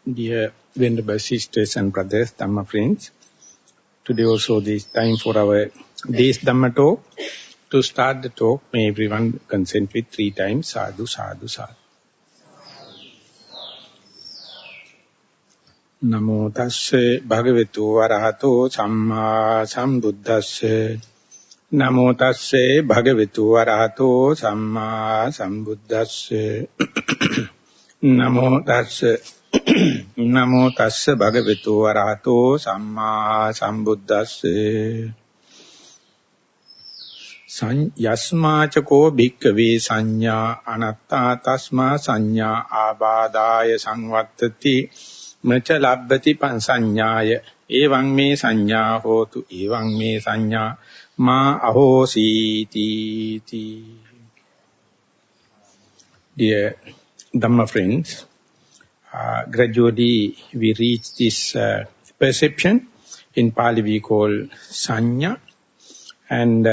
Dear venerable sisters and brothers, Dhamma friends, today also this time for our day's Dhamma talk. To start the talk, may everyone consent with 3 times, sadhu, sadhu, sadhu. Namo tasse bhagavatu arahato samma sambuddhasse. Namo tasse bhagavatu arahato samma sambuddhasse. Namo tasse Namo tassa bhagavatu arahato samma sambuddhasse. Yasmācako bhikkhave saññā anattā tasmā saññā ābādāya samvattati maca labbati pansaññāya evaṃ me saññā hotu evaṃ me saññā mā ahosīti. Dear Dhamma friends, gradually we reach this perception. In Pali we call sanya, and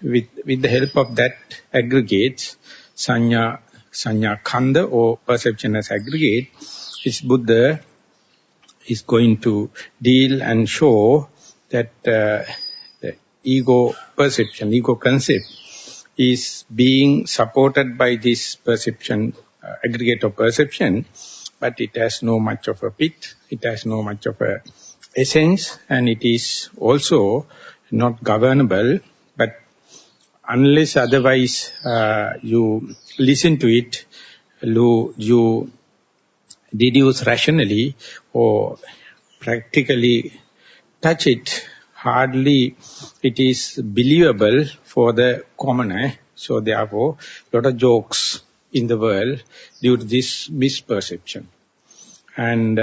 with the help of that aggregate, sanya khanda or perception as aggregate, this Buddha is going to deal and show that the ego perception, ego concept is being supported by this perception, aggregate of perception, but it has no much of a pith, it has no much of a essence, and it is also not governable. But unless otherwise you listen to it, you deduce rationally or practically touch it, hardly it is believable for the commoner. So therefore, lot of jokes in the world due to this misperception. And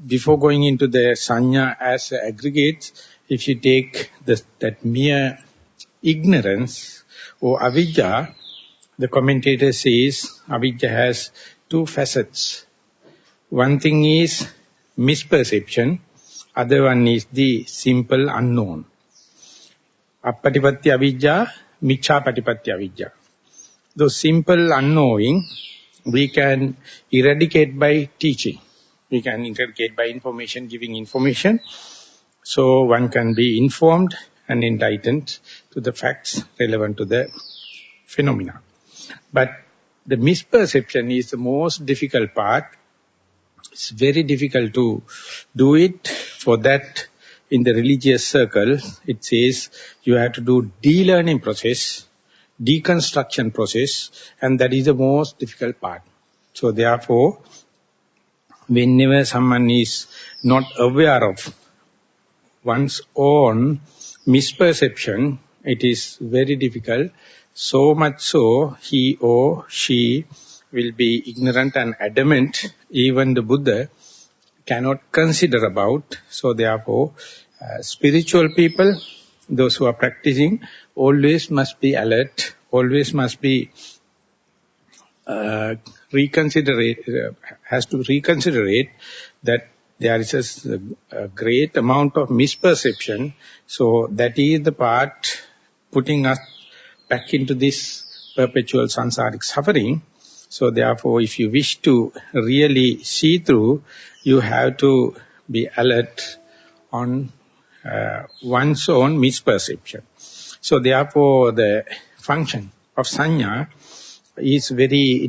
before going into the sanya as aggregates, if you take that mere ignorance or avidya, the commentator says avidya has 2 facets. One thing is misperception, other one is the simple unknown. Appatipatti avidya, micchapatipatti avidya. The simple unknowing we can eradicate by teaching. We can eradicate by information, giving information. So one can be informed and enlightened to the facts relevant to the phenomena. But the misperception is the most difficult part. It's very difficult to do it. For that, in the religious circle, it says you have to do de-learning process, deconstruction process, and that is the most difficult part. So therefore, whenever someone is not aware of one's own misperception, it is very difficult. So much so, he or she will be ignorant and adamant, even the Buddha cannot consider about. So therefore, spiritual people, those who are practicing, always must be alert, always must be has to reconsider that there is a great amount of misperception. So that is the part putting us back into this perpetual samsaric suffering. So therefore, if you wish to really see through, you have to be alert on one's own misperception. So therefore, the function of sanya is very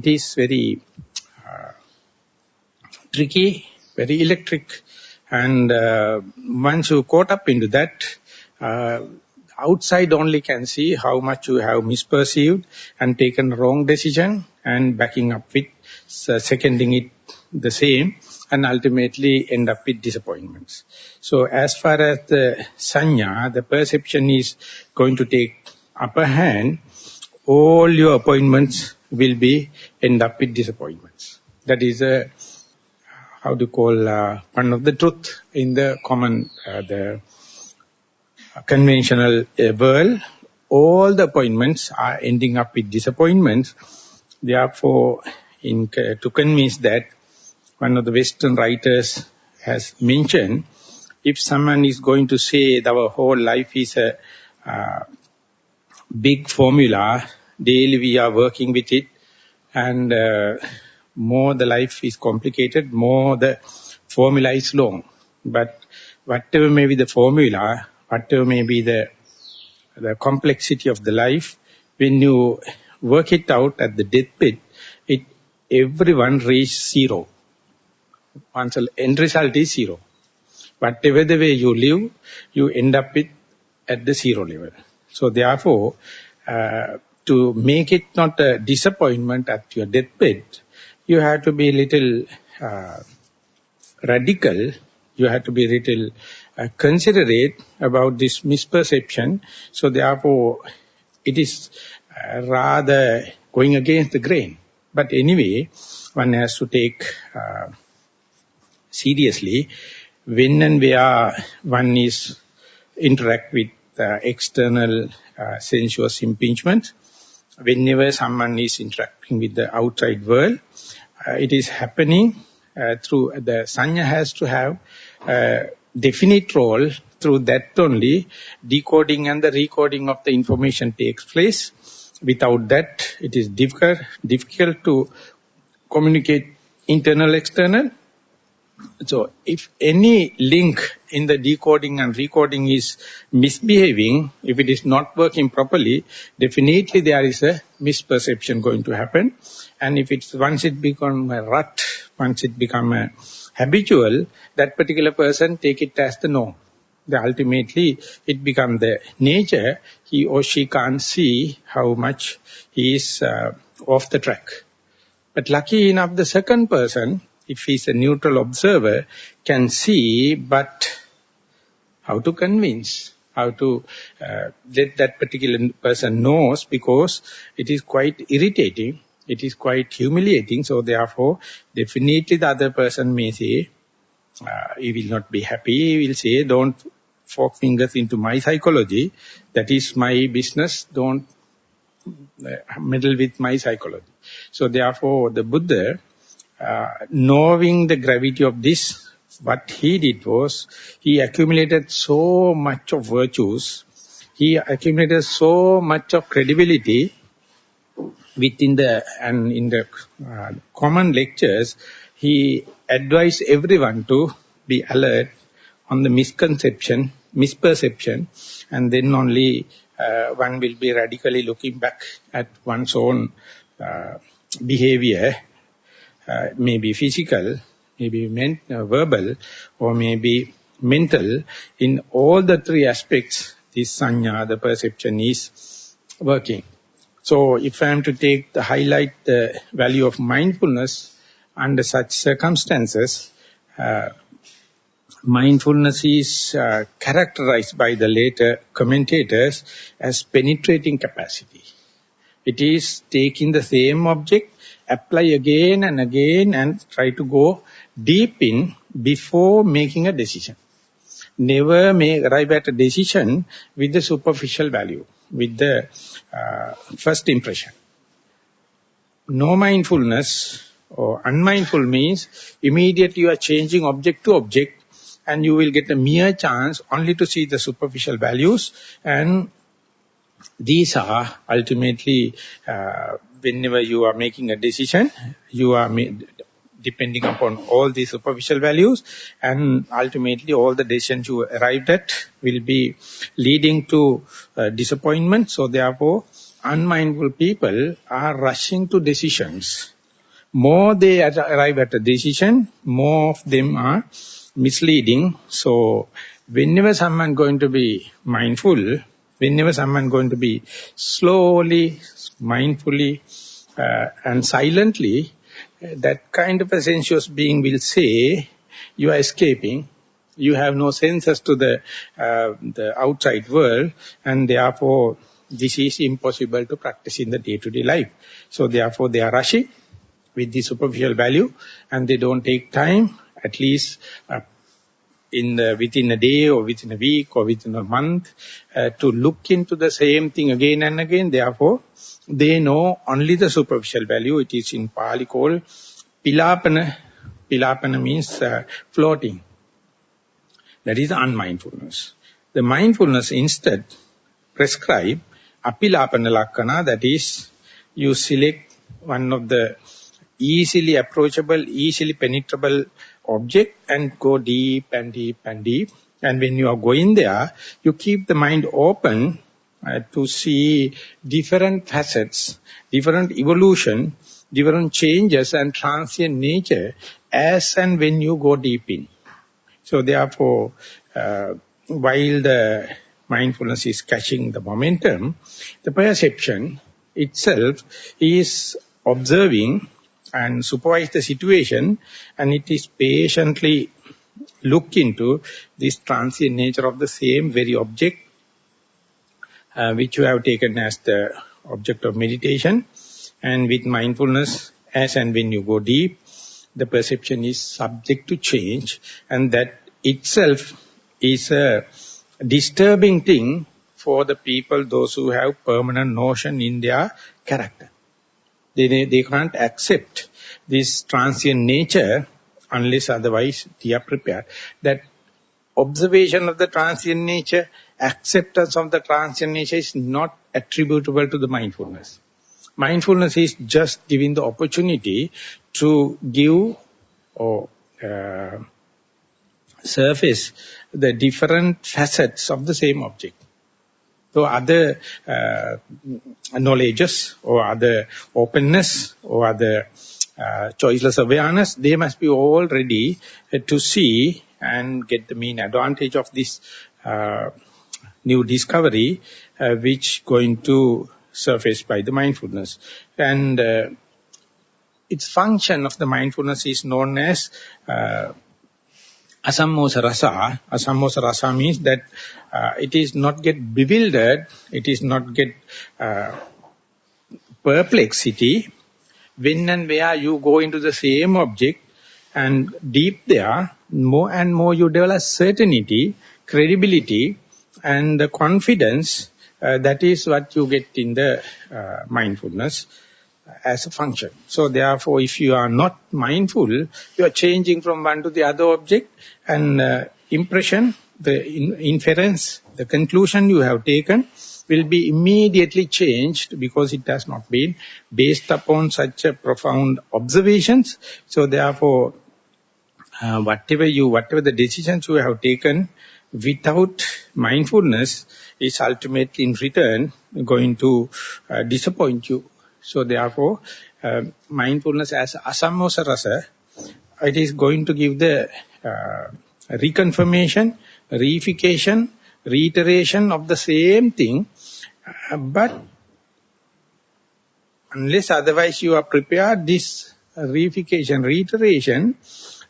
tricky, very electric, and once you caught up into that, outside only can see how much you have misperceived and taken wrong decision, and backing up with seconding it the same, and ultimately end up with disappointments. So as far as the sanya, the perception is going to take upper hand, all your appointments will end up with disappointments. That is one of the truth in the common, the conventional world. All the appointments are ending up with disappointments. Therefore, to convince that, one of the Western writers has mentioned, if someone is going to say that our whole life is a big formula, daily we are working with it, and more the life is complicated, more the formula is long. But whatever may be the formula, whatever may be the complexity of the life, when you work it out at the deathbed, everyone reaches zero. Once the end result is zero. Whatever the way you live, you end up at the zero level. So therefore, to make it not a disappointment at your deathbed, you have to be a little radical, you have to be a little considerate about this misperception. So therefore, it is rather going against the grain. But anyway, one has to take seriously when and where one is interact with external sensuous impingement. Whenever someone is interacting with the outside world, it is happening through the sanya has to have a definite role. Through that only decoding and the recoding of the information takes place. Without that, it is difficult to communicate internal, external. So if any link in the decoding and recoding is misbehaving, if it is not working properly, definitely there is a misperception going to happen. And if it's once it become a rut, once it become a habitual, that particular person take it as the norm. Ultimately, it becomes the nature. He or she can't see how much he is off the track. But lucky enough, the second person, if he's a neutral observer, can see, but how to convince, how to let that particular person knows, because it is quite irritating, it is quite humiliating. So therefore, definitely the other person may say, he will not be happy, he will say, don't fork fingers into my psychology, that is my business, don't meddle with my psychology. So therefore, the Buddha, knowing the gravity of this, what he did was, he accumulated so much of virtues, he accumulated so much of credibility within and in the common lectures, he advised everyone to be alert on the misperception, and then only one will be radically looking back at one's own behavior, maybe physical, maybe verbal, or maybe mental. In all the three aspects, this sanya, the perception, is working. So if I am to highlight the value of mindfulness under such circumstances, mindfulness is characterized by the later commentators as penetrating capacity. It is taking the same object, apply again and again, and try to go deep in before making a decision. Never arrive at a decision with the superficial value, with the first impression. No mindfulness or unmindful means immediately you are changing object to object, and you will get a mere chance only to see the superficial values. And these are ultimately, whenever you are making a decision, you are depending upon all these superficial values, and ultimately all the decisions you arrived at will be leading to disappointment. So therefore, unmindful people are rushing to decisions. More they arrive at a decision, more of them are misleading. So whenever someone going to be mindful, whenever someone going to be slowly, mindfully and silently, that kind of a sensuous being will say, you are escaping, you have no senses to the outside world, and therefore this is impossible to practice in the day-to-day life. So therefore they are rushing with the superficial value, and they don't take time, at least within a day or within a week or within a month, to look into the same thing again and again. Therefore, they know only the superficial value. It is in Pali called pilapana. Pilapana means floating. That is unmindfulness. The mindfulness instead prescribe apilapana lakkana, that is, you select one of the easily approachable, easily penetrable object and go deep and deep and deep. And when you are going there, you keep the mind open to see different facets, different evolution, different changes and transient nature as and when you go deep in. So therefore, while the mindfulness is catching the momentum, the perception itself is observing and supervise the situation, and it is patiently look into this transient nature of the same very object, which you have taken as the object of meditation. And with mindfulness, as and when you go deep, the perception is subject to change, and that itself is a disturbing thing for the people, those who have permanent notion in their character. They can't accept this transient nature unless otherwise they are prepared. That observation of the transient nature, acceptance of the transient nature is not attributable to the mindfulness. Mindfulness is just giving the opportunity to give or surface the different facets of the same object. So other knowledges or other openness or other choiceless awareness, they must be all ready to see and get the main advantage of this new discovery, which going to surface by the mindfulness. And its function of the mindfulness is known as asammosa rasa. Asammosa rasa means that it is not get bewildered, it is not get perplexity. When and where you go into the same object and deep there, more and more you develop certainty, credibility and the confidence. That is what you get in the mindfulness as a function. So therefore, if you are not mindful, you are changing from one to the other object, and impression, the inference, the conclusion you have taken will be immediately changed because it has not been based upon such a profound observations. So therefore, whatever the decisions you have taken without mindfulness is ultimately in return going to disappoint you. So therefore, mindfulness as asammosa rasa, it is going to give the reconfirmation, reification, reiteration of the same thing, but unless otherwise you are prepared, this reification, reiteration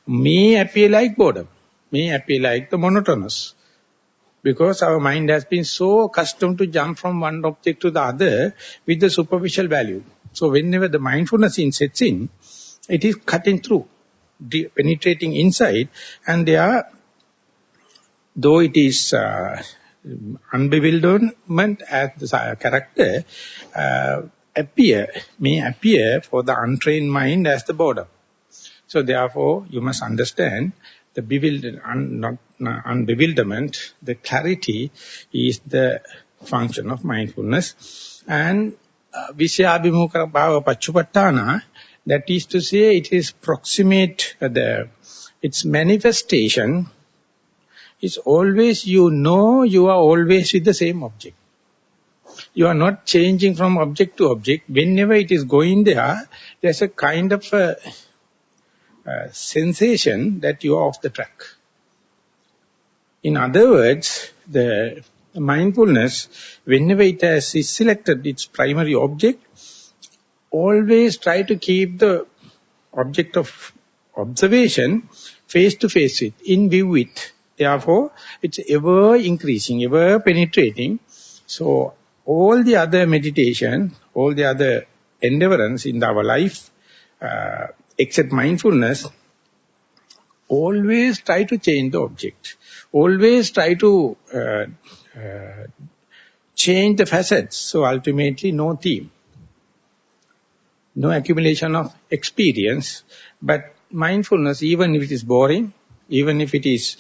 may appear like boredom, may appear like the monotonous. Because our mind has been so accustomed to jump from one object to the other with the superficial value. So whenever the mindfulness sets in, it is cutting through, penetrating inside, and there, though it is unbewilderment as the character, may appear for the untrained mind as the boredom. So therefore, you must understand the unbewilderment, the clarity is the function of mindfulness. And Visyabhimukha bhava pachupattana, that is to say, it is proximate, its manifestation is always, you are always with the same object. You are not changing from object to object. Whenever it is going there, there's a kind of a sensation that you are off the track. In other words, the mindfulness, whenever it is selected its primary object, always try to keep the object of observation face to face with, in view with. Therefore, it's ever increasing, ever penetrating. So, all the other meditation, all the other endeavorance in our life, except mindfulness, always try to change the object. Always try to change the facets. So ultimately no theme. No accumulation of experience. But mindfulness, even if it is boring, even if it is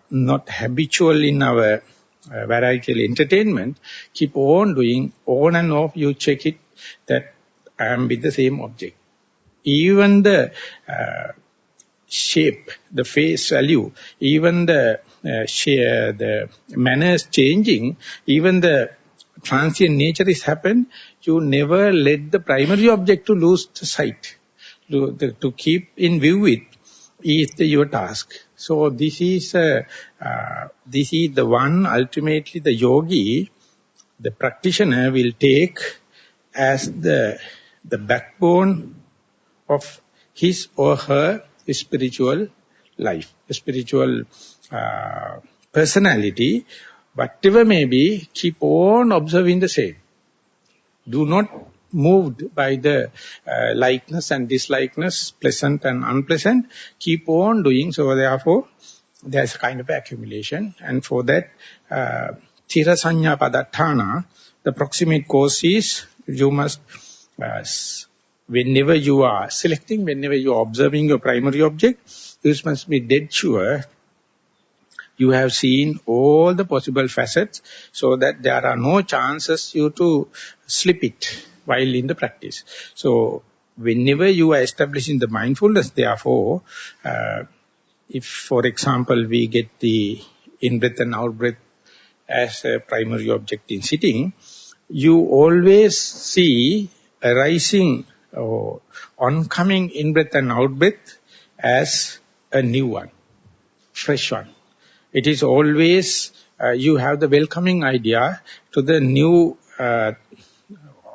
not habitual in our varietal entertainment, keep on doing, on and off, you check it, that I am with the same object. even the shape, the face value, even the the manners changing, even the transient nature is happen, you never let the primary object to lose the sight. To keep in view it is your task. So this is the one ultimately the yogi, the practitioner will take as the backbone of his or her spiritual life, spiritual personality. Whatever may be, keep on observing the same. Do not moved by the likeness and dislikeness, pleasant and unpleasant. Keep on doing. So therefore, there's a kind of accumulation. And for that, Thira Sanya Padatthana, the proximate cause is you must, whenever you are selecting, whenever you are observing your primary object, you must be dead sure you have seen all the possible facets so that there are no chances you to slip it while in the practice. So whenever you are establishing the mindfulness, therefore, if, for example, we get the in-breath and out-breath as a primary object in sitting, you always see arising or oncoming in-breath and out-breath as a new one, fresh one. It is always, you have the welcoming idea to the new,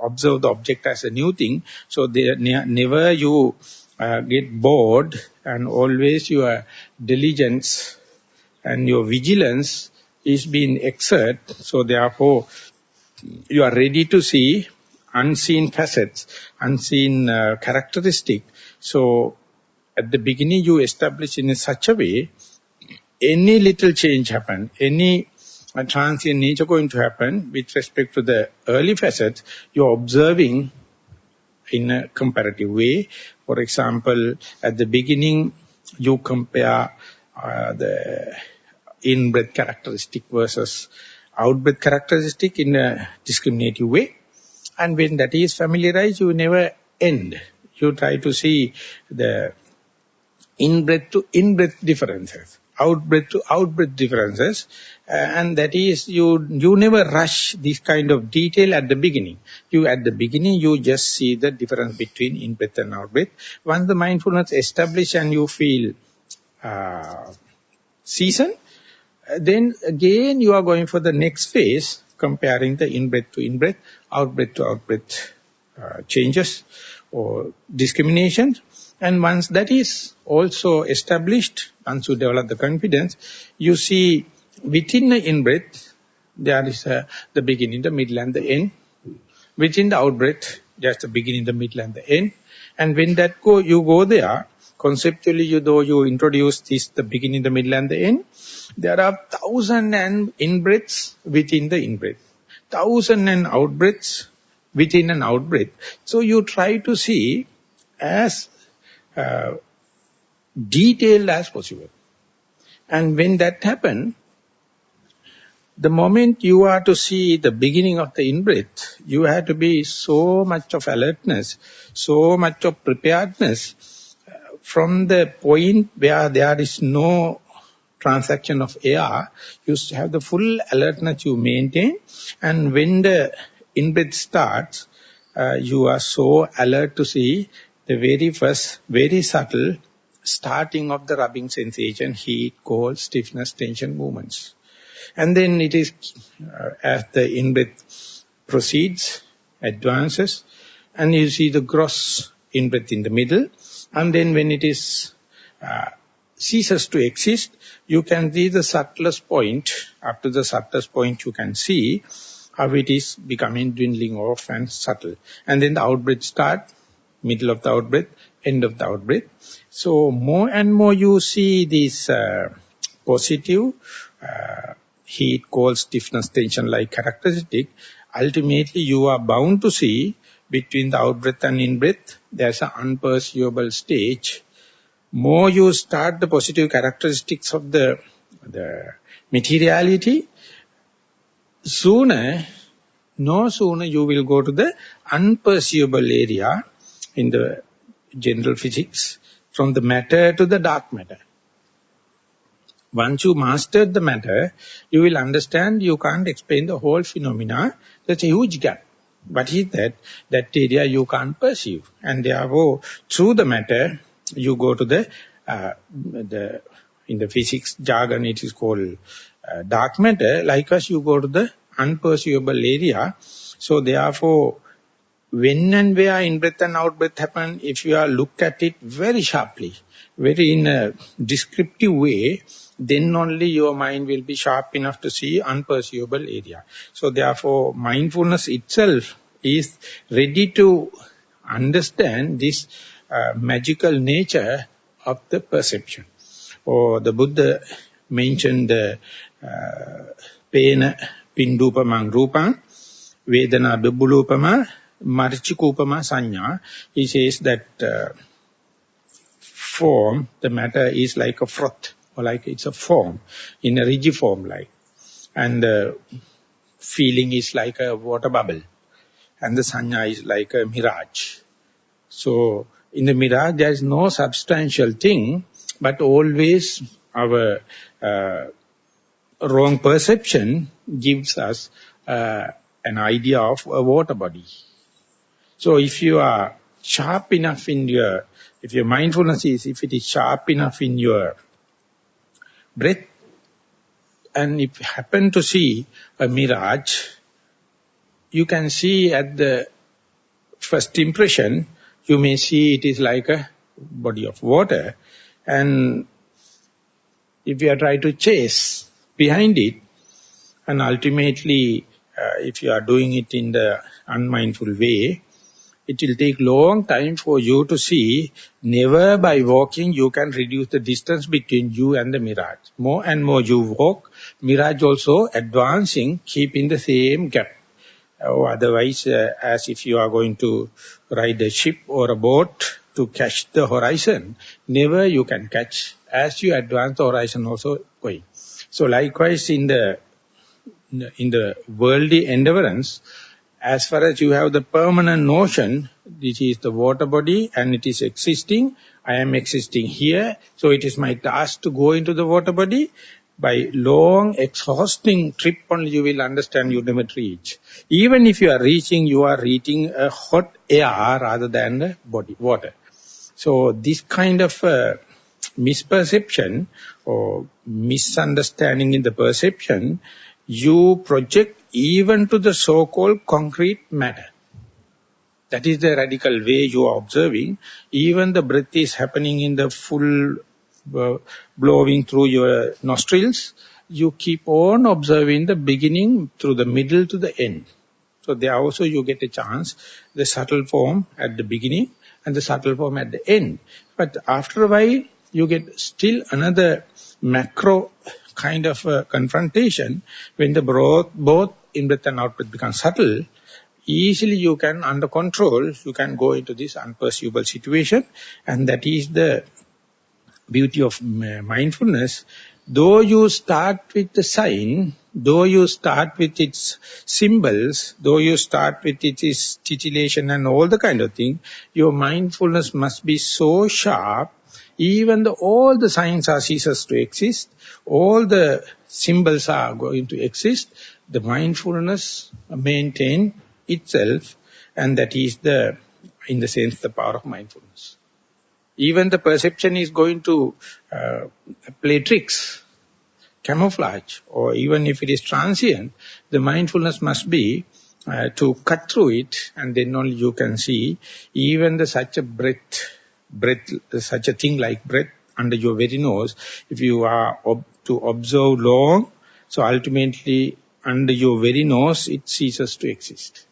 observe the object as a new thing. So never you get bored, and always your diligence and your vigilance is being exerted. So therefore, you are ready to see unseen facets, unseen characteristic. So at the beginning you establish in such a way, any little change happen, any transient nature going to happen with respect to the early facets, you're observing in a comparative way. For example, at the beginning, you compare the in-breath characteristic versus out-breath characteristic in a discriminative way. And when that is familiarized, you never end. You try to see the in-breath to in-breath differences, out-breath to out-breath differences, and that is, you never rush this kind of detail at the beginning. At the beginning, you just see the difference between in-breath and out-breath. Once the mindfulness established and you feel seasoned, then again you are going for the next phase, comparing the in-breath to in-breath, out-breath to out-breath changes or discriminations. And once that is also established, once you develop the confidence, you see within the in-breath, there is the beginning, the middle and the end. Within the out-breath, there's the beginning, the middle and the end. And when that you go there, conceptually, you introduce this, the beginning, the middle and the end, there are 1,000 in-breaths within the in-breath, 1,000 out-breaths within an out-breath. So you try to see as detailed as possible. And when that happens, the moment you are to see the beginning of the in-breath, you have to be so much of alertness, so much of preparedness, from the point where there is no transaction of air, you have the full alertness you maintain. And when the in-breath starts, you are so alert to see the very first, very subtle starting of the rubbing sensation, heat, cold, stiffness, tension, movements. And then it is, as the in-breath proceeds, advances, and you see the gross in-breath in the middle. And then when it is ceases to exist, you can see the subtlest point. Up to the subtlest point you can see how it is becoming dwindling off and subtle. And then the out-breath start, middle of the out-breath, end of the out-breath. So more and more you see this positive heat, cold, stiffness, tension-like characteristic. Ultimately, you are bound to see between the out-breath and in-breath, there's an unperceivable stage. More you start the positive characteristics of the materiality, no sooner you will go to the unperceivable area in the general physics, from the matter to the dark matter. Once you mastered the matter, you will understand you can't explain the whole phenomena. That's a huge gap. What is that? That area you can't perceive. And therefore, through the matter, you go to the in the physics jargon, it is called dark matter. Likewise, you go to the unperceivable area. So therefore, when and where in-breath and out-breath happen, if you are look at it very sharply, very in a descriptive way, then only your mind will be sharp enough to see unperceivable area. So therefore, mindfulness itself is ready to understand this magical nature of the perception. Or the Buddha mentioned the pena pindupamang rupang, vedana bibulupama, marichikupama sanya. He says that form, the matter is like a froth, or like it's a form, in a rigid form like. And the feeling is like a water bubble. And the sanya is like a mirage. So, in the mirage, there is no substantial thing, but always our wrong perception gives us an idea of a water body. So, if you are sharp enough in your, if your mindfulness is, if it is sharp enough in your breath, and if you happen to see a mirage, you can see at the first impression, you may see it is like a body of water. And if you are trying to chase behind it, and ultimately, if you are doing it in the unmindful way, it will take long time for you to see. Never by walking you can reduce the distance between you and the mirage. More and more you walk, mirage also advancing, keeping the same gap. Or otherwise, as if you are going to ride a ship or a boat to catch the horizon, never you can catch. As you advance, the horizon also going. So likewise in the worldly endeavorance, as far as you have the permanent notion, this is the water body and it is existing, I am existing here, so it is my task to go into the water body. By long, exhausting trip only you will understand you never reach. Even if you are reaching a hot air rather than the body, water. So this kind of misperception or misunderstanding in the perception, you project even to the so-called concrete matter. That is the radical way you are observing. Even the breath is happening in the full blowing through your nostrils. You keep on observing the beginning through the middle to the end. So there also you get a chance, the subtle form at the beginning and the subtle form at the end. But after a while, you get still another macro kind of confrontation when the both in-breath and out-breath become subtle. Easily you can, under control, you can go into this unperceivable situation, and that is the beauty of mindfulness. Though you start with the sign, though you start with its symbols, though you start with its titillation and all the kind of thing, your mindfulness must be so sharp, even though all the signs are ceases to exist, all the symbols are going to exist, the mindfulness maintain itself, and that is the, in the sense, the power of mindfulness. Even the perception is going to play tricks, camouflage, or even if it is transient, the mindfulness must be to cut through it, and then only you can see even such a such a thing like breath under your very nose. If you are to observe long, so ultimately under your very nose it ceases to exist.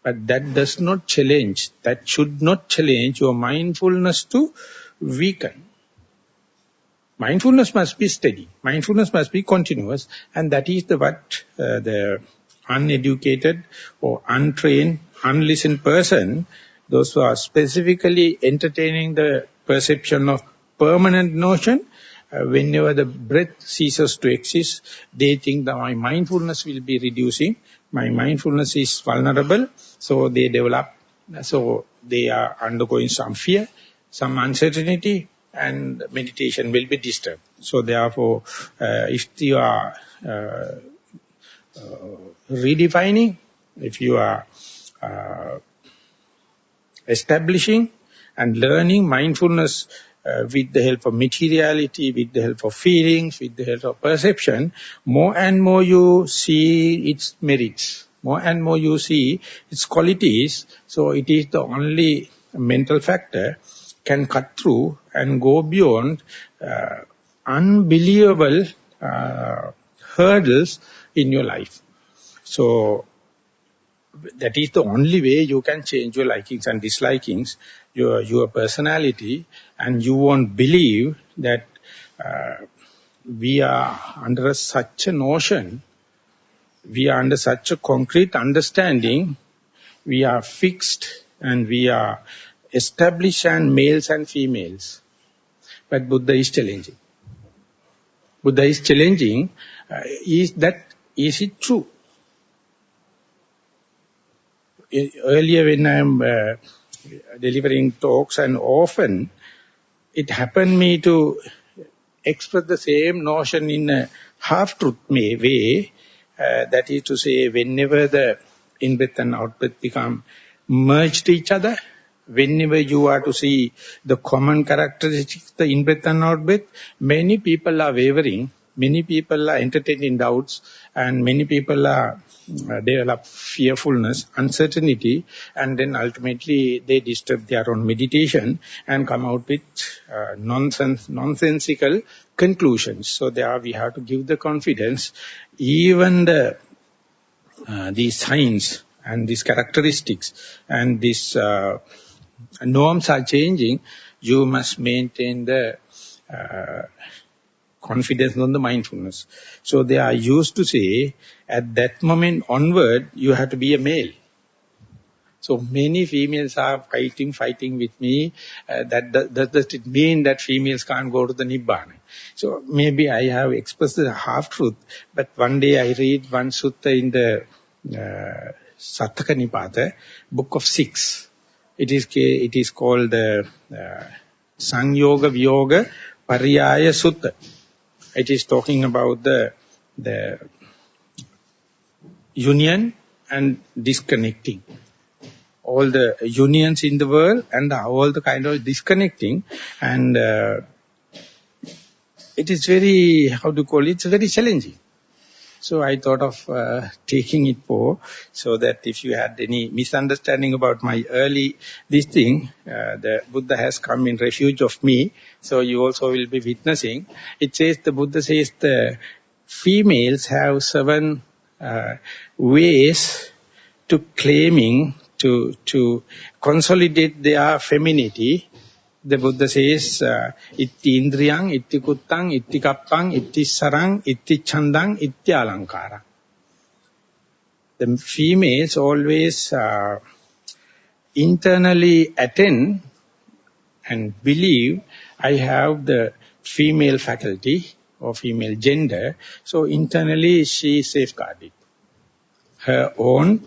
But that does not challenge, that should not challenge your mindfulness to weaken. Mindfulness must be steady. Mindfulness must be continuous. And that is what the uneducated or untrained, unlistened person, those who are specifically entertaining the perception of permanent notion, whenever the breath ceases to exist, they think that my mindfulness will be reducing, my mindfulness is vulnerable, so they develop, so they are undergoing some fear, some uncertainty, and meditation will be disturbed. So therefore, if you are redefining, if you are establishing and learning mindfulness with the help of materiality, with the help of feelings, with the help of perception, more and more you see its merits, more and more you see its qualities. So it is the only mental factor can cut through and go beyond unbelievable hurdles in your life. So that is the only way you can change your likings and dislikings, your personality, and you won't believe that we are under such a notion, we are under such a concrete understanding, we are fixed and we are established and males and females. But Buddha is challenging. Buddha is challenging, is it true? Earlier when I am delivering talks, and often it happened me to express the same notion in a half-truth way, that is to say, whenever the in-breath and out-breath become merged to each other, whenever you are to see the common characteristics, the in-breath and out-breath, many people are wavering, many people are entertaining doubts, and many people are develop fearfulness, uncertainty, and then ultimately they disturb their own meditation and come out with nonsensical conclusions. So there we have to give the confidence, even these signs and these characteristics and these norms are changing, you must maintain the confidence on the mindfulness. So they are used to say, at that moment onward, you have to be a male. So many females are fighting with me. Does it mean that females can't go to the Nibbana? So maybe I have expressed the half-truth, but one day I read one sutta in the Sattaka Nipata, book of 6. It is called the Sangyoga Viyoga Pariyaya Sutta. It is talking about the union and disconnecting. All the unions in the world and all the kind of disconnecting. And it is very, how to call it, it's very challenging. So I thought of taking it so that if you had any misunderstanding about my early this thing, the Buddha has come in refuge of me, so you also will be witnessing. It says, the Buddha says the females have 7 ways to claiming, to consolidate their femininity. The Buddha says, itti indriyang, itti kuttang, itti kappang, itti sarang, itti chandang, itti alankara. The females always internally attend and believe, I have the female faculty or female gender, so internally she safeguarded her own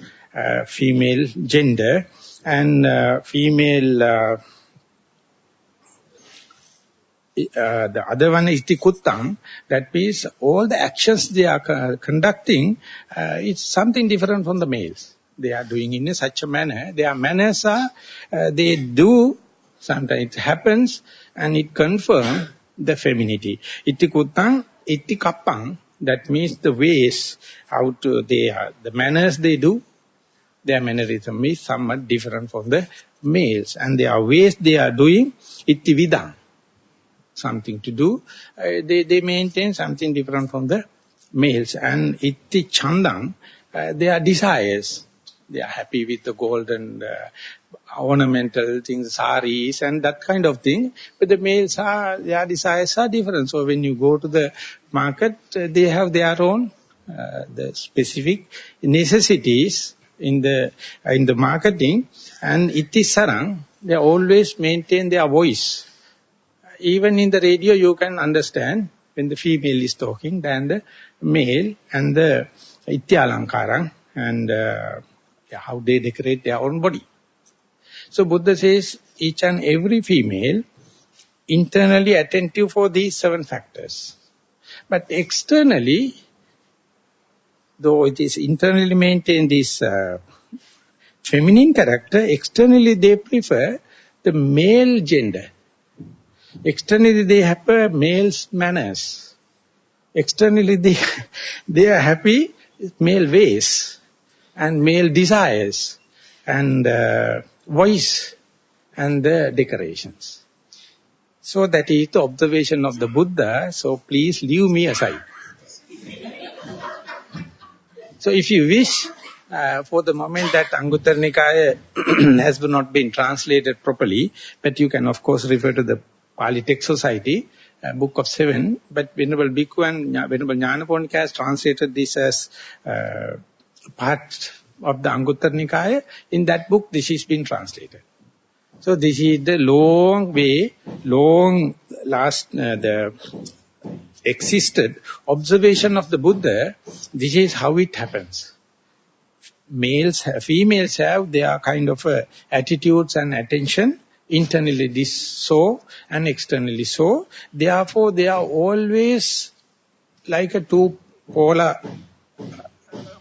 female gender, and female the other one is the kuttang. That means all the actions they are conducting, it's something different from the males. They are doing in such a manner. Their manners are, they do, sometimes it happens, and it confirms the femininity. Itti kuttang, itti kappang. That means the ways how to, they are, the manners they do, their mannerism is somewhat different from the males. And their ways they are doing, itti vidang. Something to do, they maintain something different from the males. And itti chandang, their desires, they are happy with the golden ornamental things, saris and that kind of thing. But the males their desires are different. So when you go to the market, they have their own the specific necessities in the marketing. And itti sarang, they always maintain their voice. Even in the radio, you can understand when the female is talking than the male, and the ityalankarang, and how they decorate their own body. So Buddha says, each and every female internally attentive for these 7 factors. But externally, though it is internally maintained this feminine character, externally they prefer the male gender. Externally they have male's manners. Externally they are happy with male ways and male desires and voice and decorations. So that is the observation of the Buddha, so please leave me aside. So if you wish, for the moment that Anguttara Nikaya has not been translated properly, but you can of course refer to the Pali Text Society, Book of 7, but Venerable Bhikkhu and Venerable Jnanaponika has translated this as part of the Anguttara Nikaya. In that book, this has been translated. So this is the long way, the existed observation of the Buddha. This is how it happens. Females have their kind of attitudes and attention, internally this so and externally so. Therefore, they are always like a two polar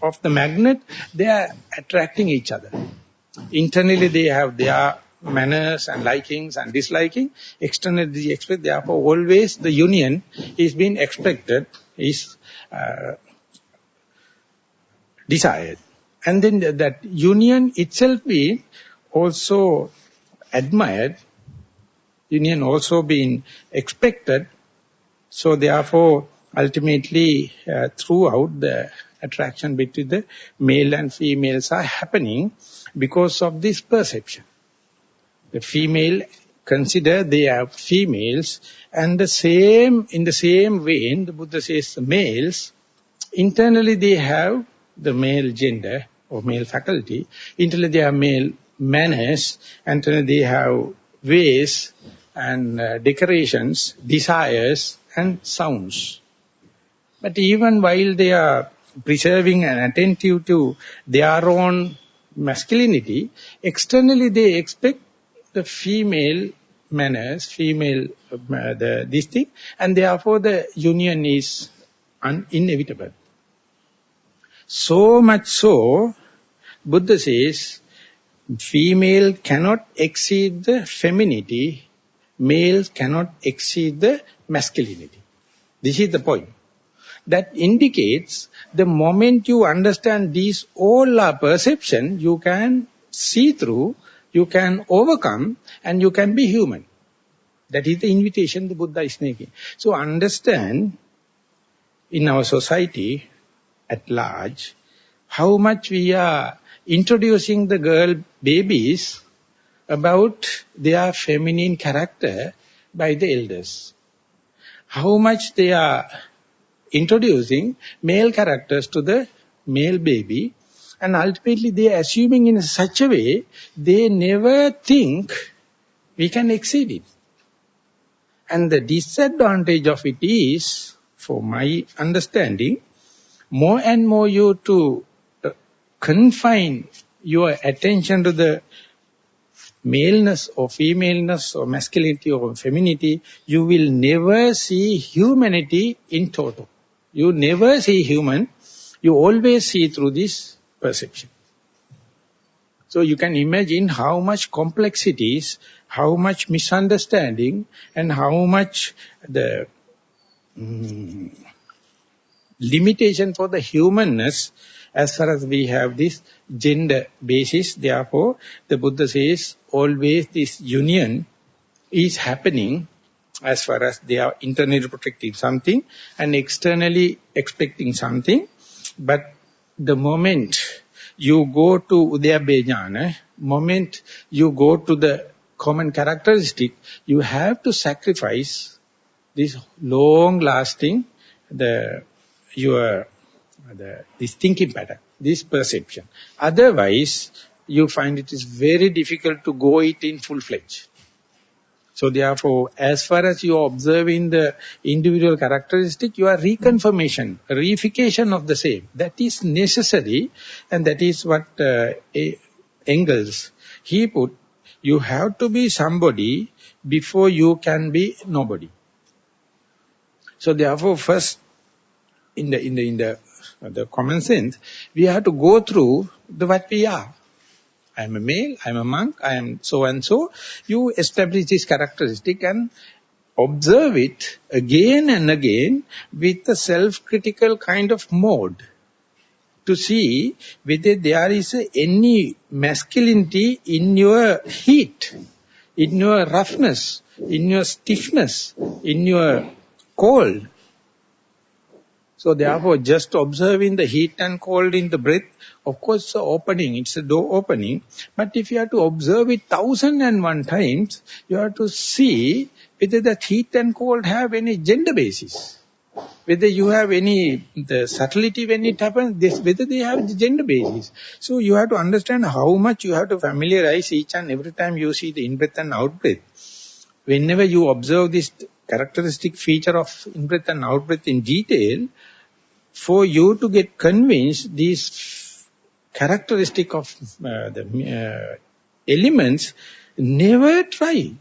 of the magnet. They are attracting each other. Internally, they have their manners and likings and disliking. Externally, they expect. Therefore, always the union is being expected, is desired. And then that union itself being also admired, union also being expected. So therefore, ultimately, throughout the attraction between the male and females are happening because of this perception. The female consider they are females, and in the same vein, the Buddha says the males, internally they have the male gender or male faculty, internally they have male manners, internally they have ways and decorations, desires and sounds. But even while they are preserving and attentive to their own masculinity, externally they expect the female manners, this thing, and therefore the union is inevitable. So much so, Buddha says, female cannot exceed the femininity, males cannot exceed the masculinity. This is the point. That indicates the moment you understand these all are perception, you can see through, you can overcome, and you can be human. That is the invitation the Buddha is making. So understand in our society at large, how much we are introducing the girl babies about their feminine character by the elders. How much they are introducing male characters to the male baby, and ultimately they are assuming in such a way, they never think we can exceed it. And the disadvantage of it is, for my understanding, more and more you to confine your attention to the maleness or femaleness or masculinity or femininity, you will never see humanity in total. You never see human, you always see through this perception. So you can imagine how much complexities, how much misunderstanding, and how much the limitation for the humanness as far as we have this gender basis. Therefore, the Buddha says always this union is happening as far as they are internally protecting something and externally expecting something. But the moment you go to Udayabbe Jnana, moment you go to the common characteristic, you have to sacrifice this long-lasting, this thinking pattern, this perception. Otherwise, you find it is very difficult to go it in full-fledged. So therefore, as far as you are observing the individual characteristic, you are reconfirmation, reification of the same. That is necessary, and that is what Engels, he put, You have to be somebody before you can be nobody. So therefore, first, in the common sense, we have to go through what we are. I am a male, I am a monk, I am so and so. You establish this characteristic and observe it again and again with a self-critical kind of mode to see whether there is any masculinity in your heat, in your roughness, in your stiffness, in your cold. So therefore, just observing the heat and cold in the breath, of course, it's an opening, it's a door opening. But if you have to observe it 1001 times, you have to see whether that heat and cold have any gender basis. Whether you have any the subtlety when it happens, whether they have the gender basis. So you have to understand how much you have to familiarize each and every time you see the in-breath and out-breath. Whenever you observe this characteristic feature of in-breath and out-breath in detail, for you to get convinced, these characteristic of the elements, never try.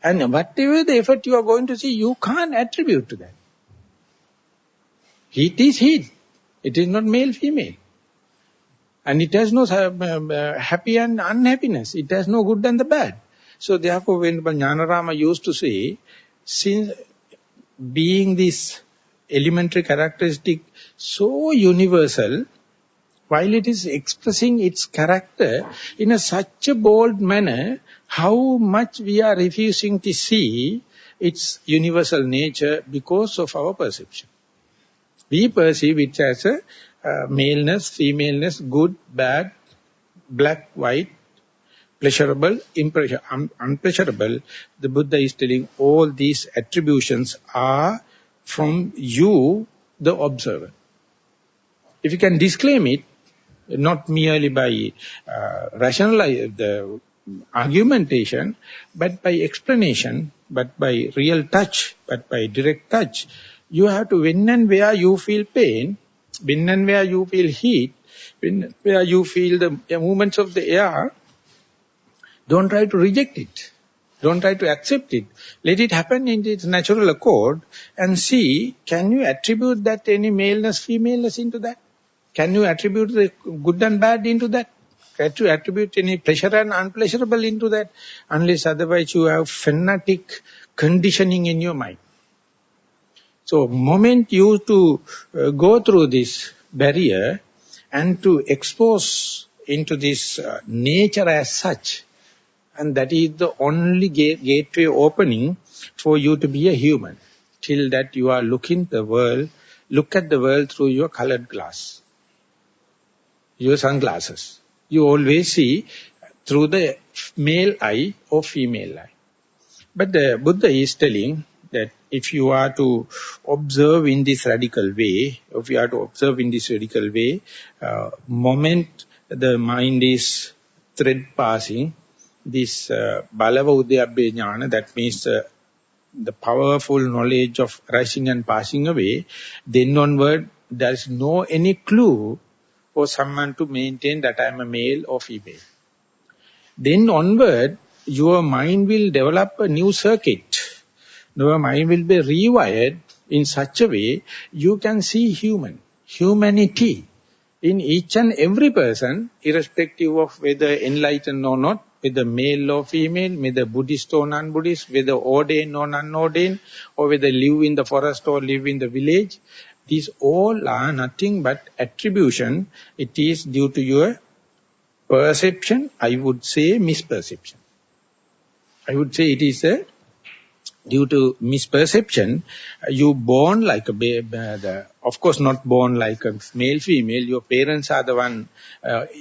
And whatever the effort you are going to see, you can't attribute to that. Heat is heat. It is not male, female. And it has no happy and unhappiness. It has no good and the bad. So therefore, when Jnanarama used to say, since being this elementary characteristic so universal, while it is expressing its character in such a bold manner, how much we are refusing to see its universal nature because of our perception. We perceive it as a maleness, femaleness, good, bad, black, white, pleasurable, unpleasurable. The Buddha is telling all these attributions are from you, the observer. If you can disclaim it, not merely by the argumentation, but by explanation, but by real touch, but by direct touch, you have to, when and where you feel pain, when and where you feel heat, when and where you feel the movements of the air, don't try to reject it. Don't try to accept it. Let it happen in its natural accord and see, can you attribute that any maleness, femaleness into that? Can you attribute the good and bad into that? Can you attribute any pleasure and unpleasurable into that? Unless otherwise you have fanatic conditioning in your mind. So moment you to go through this barrier and to expose into this nature as such, and that is the only gateway opening for you to be a human. Till that you are look at the world through your colored glass, your sunglasses. You always see through the male eye or female eye. But the Buddha is telling that if you are to observe in this radical way, moment the mind is thread passing, this balava udyabbe jnana, that means the powerful knowledge of rising and passing away, then onward there is no any clue for someone to maintain that I am a male or female. Then onward, your mind will develop a new circuit. Your mind will be rewired in such a way you can see humanity in each and every person, irrespective of whether enlightened or not, whether male or female, whether Buddhist or non-Buddhist, whether ordained or non-ordained, or whether live in the forest or live in the village. These all are nothing but attribution. It is due to your perception, I would say misperception. I would say it is due to misperception. You born like a baby, of course not born like a male, female. Your parents are the one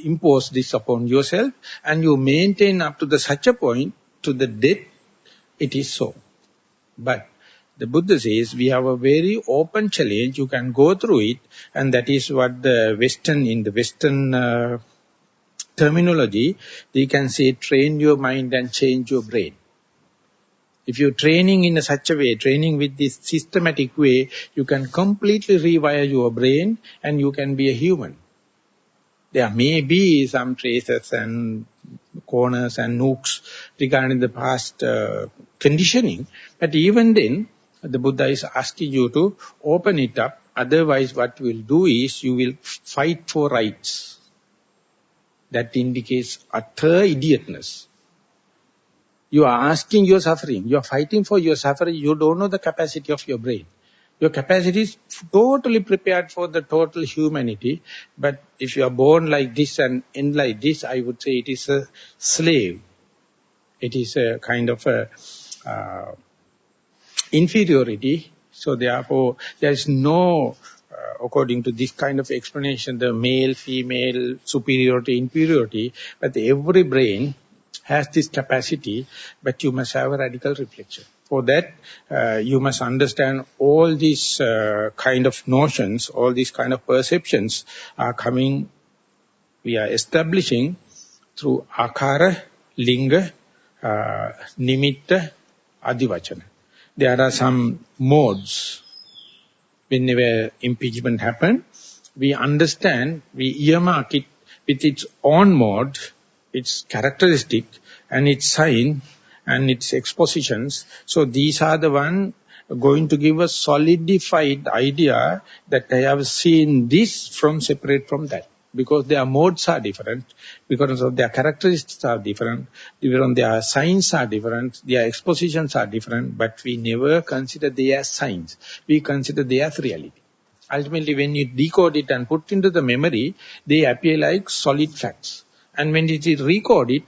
impose this upon yourself, and you maintain up to such a point, to the death, it is so. But the Buddha says we have a very open challenge. You can go through it, and that is what in the Western terminology, they can say train your mind and change your brain. If you're training in such a way, training with this systematic way, you can completely rewire your brain and you can be a human. There may be some traces and corners and nooks regarding the past conditioning. But even then, the Buddha is asking you to open it up. Otherwise, what you will do is you will fight for rights. That indicates utter idiotness. You are asking your suffering. You are fighting for your suffering. You don't know the capacity of your brain. Your capacity is totally prepared for the total humanity. But if you are born like this and end like this, I would say it is a slave. It is a kind of a inferiority. So therefore, there is no, according to this kind of explanation, the male, female, superiority, inferiority. But every brain has this capacity, but you must have a radical reflection. For that, you must understand all these kind of notions, all these kind of perceptions are coming, we are establishing through akara, linga, nimitta, adivachana. There are some modes. Whenever impeachment happens, we understand, we earmark it with its own mode, its characteristic and its sign and its expositions. So these are the one going to give a solidified idea that I have seen this from separate from that. Because their modes are different, because of their characteristics are different, even their signs are different, their expositions are different, but we never consider they as signs. We consider they as reality. Ultimately, when you decode it and put into the memory, they appear like solid facts. And when it is recorded,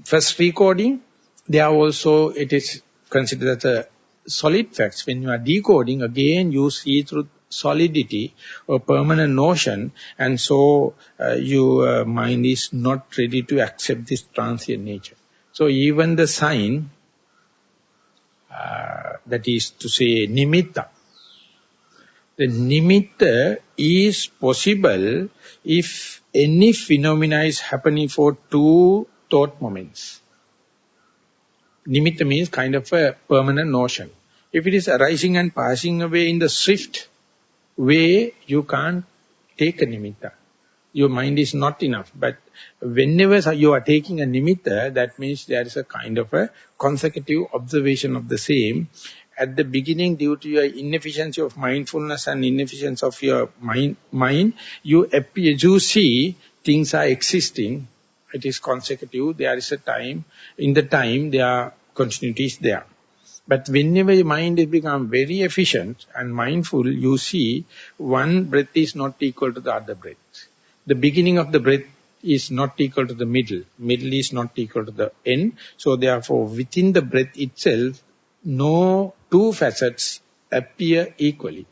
first recording, they are also, it is considered as a solid facts. When you are decoding, again you see through solidity or permanent notion, and so your mind is not ready to accept this transient nature. So even the sign, that is to say nimitta, the nimitta is possible if any phenomena is happening for two thought moments. Nimitta means kind of a permanent notion. If it is arising and passing away in the swift way, you can't take a nimitta. Your mind is not enough. But whenever you are taking a nimitta, that means there is a kind of a consecutive observation of the same. At the beginning, due to your inefficiency of mindfulness and inefficiency of your mind, you see things are existing. It is consecutive. There is a time. In the time, there are continuities there. But whenever your mind has become very efficient and mindful, you see one breath is not equal to the other breath. The beginning of the breath is not equal to the middle. Middle is not equal to the end. So therefore, within the breath itself, no two facets appear equally.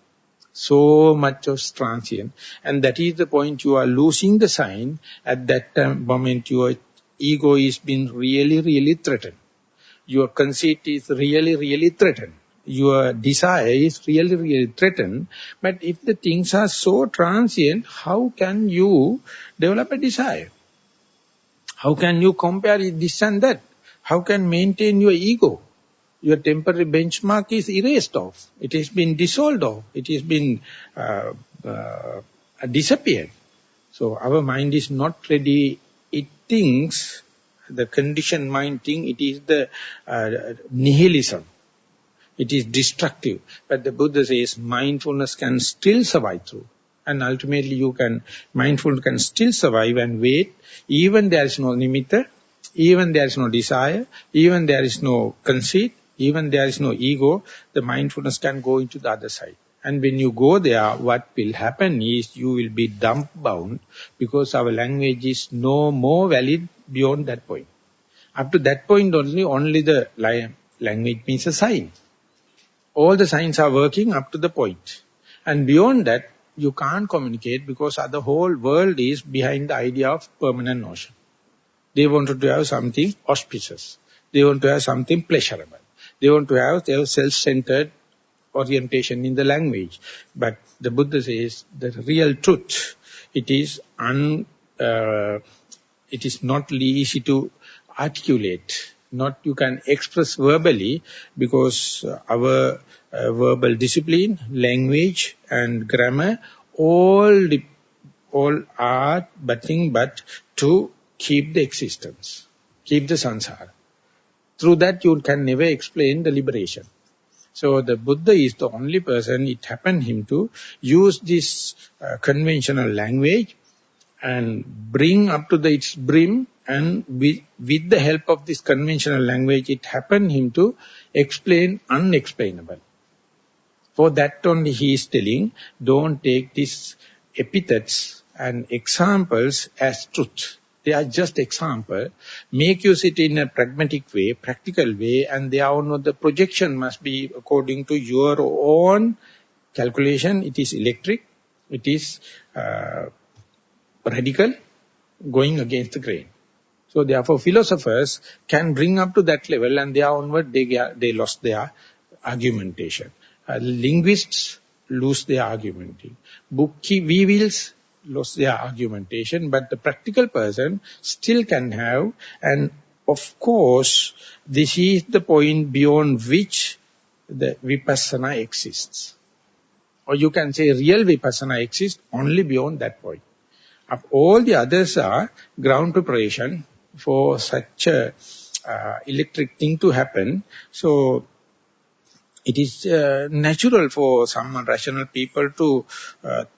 So much of transient. And that is the point you are losing the sign. At that moment, your ego is being really, really threatened. Your conceit is really, really threatened. Your desire is really, really threatened. But if the things are so transient, how can you develop a desire? How can you compare this and that? How can maintain your ego? Your temporary benchmark is erased off. It has been dissolved off. It has been disappeared. So our mind is not ready. It thinks, the conditioned mind thinks, it is the nihilism. It is destructive. But the Buddha says mindfulness can still survive through. And ultimately mindfulness can still survive and wait. Even there is no nimitta, even there is no desire, even there is no conceit, even there is no ego, the mindfulness can go into the other side. And when you go there, what will happen is you will be dumbbound, because our language is no more valid beyond that point. Up to that point only the language means a sign. All the signs are working up to the point. And beyond that, you can't communicate, because the whole world is behind the idea of permanent notion. They wanted to have something auspicious. They want to have something pleasurable. They want to have their self-centered orientation in the language. But the Buddha says the real truth, it is not easy to articulate. Not you can express verbally, because our verbal discipline, language and grammar, all are nothing but to keep the existence, keep the samsara. Through that you can never explain the liberation. So the Buddha is the only person, it happened him to use this conventional language and bring up to its brim, and with the help of this conventional language, it happened him to explain unexplainable. For that only he is telling, don't take these epithets and examples as truth. They are just example. Make use it in a pragmatic way, practical way, and they are the projection must be according to your own calculation. It is electric, it is radical, going against the grain. So therefore philosophers can bring up to that level, and they are onward, they lost their argumentation. Linguists lose their argumentation. Weevils lost their argumentation, but the practical person still can have, and of course, this is the point beyond which the vipassana exists. Or you can say real vipassana exists only beyond that point. All the others are ground preparation for such a electric thing to happen. So it is natural for some rational people to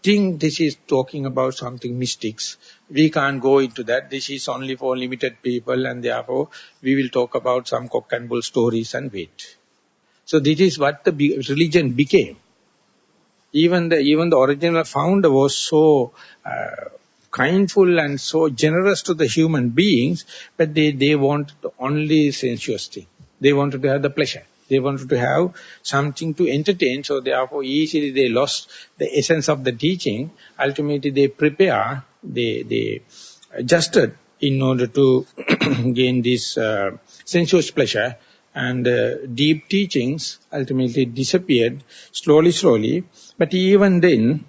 think this is talking about something mystics. We can't go into that. This is only for limited people, and therefore we will talk about some cock and bull stories and wait. So this is what the religion became. Even the original founder was so kindful and so generous to the human beings, but they wanted only sensuous thing. They wanted to have the pleasure. They wanted to have something to entertain, so therefore easily they lost the essence of the teaching. Ultimately they prepare, they adjusted in order to gain this sensuous pleasure, and deep teachings ultimately disappeared slowly. But even then,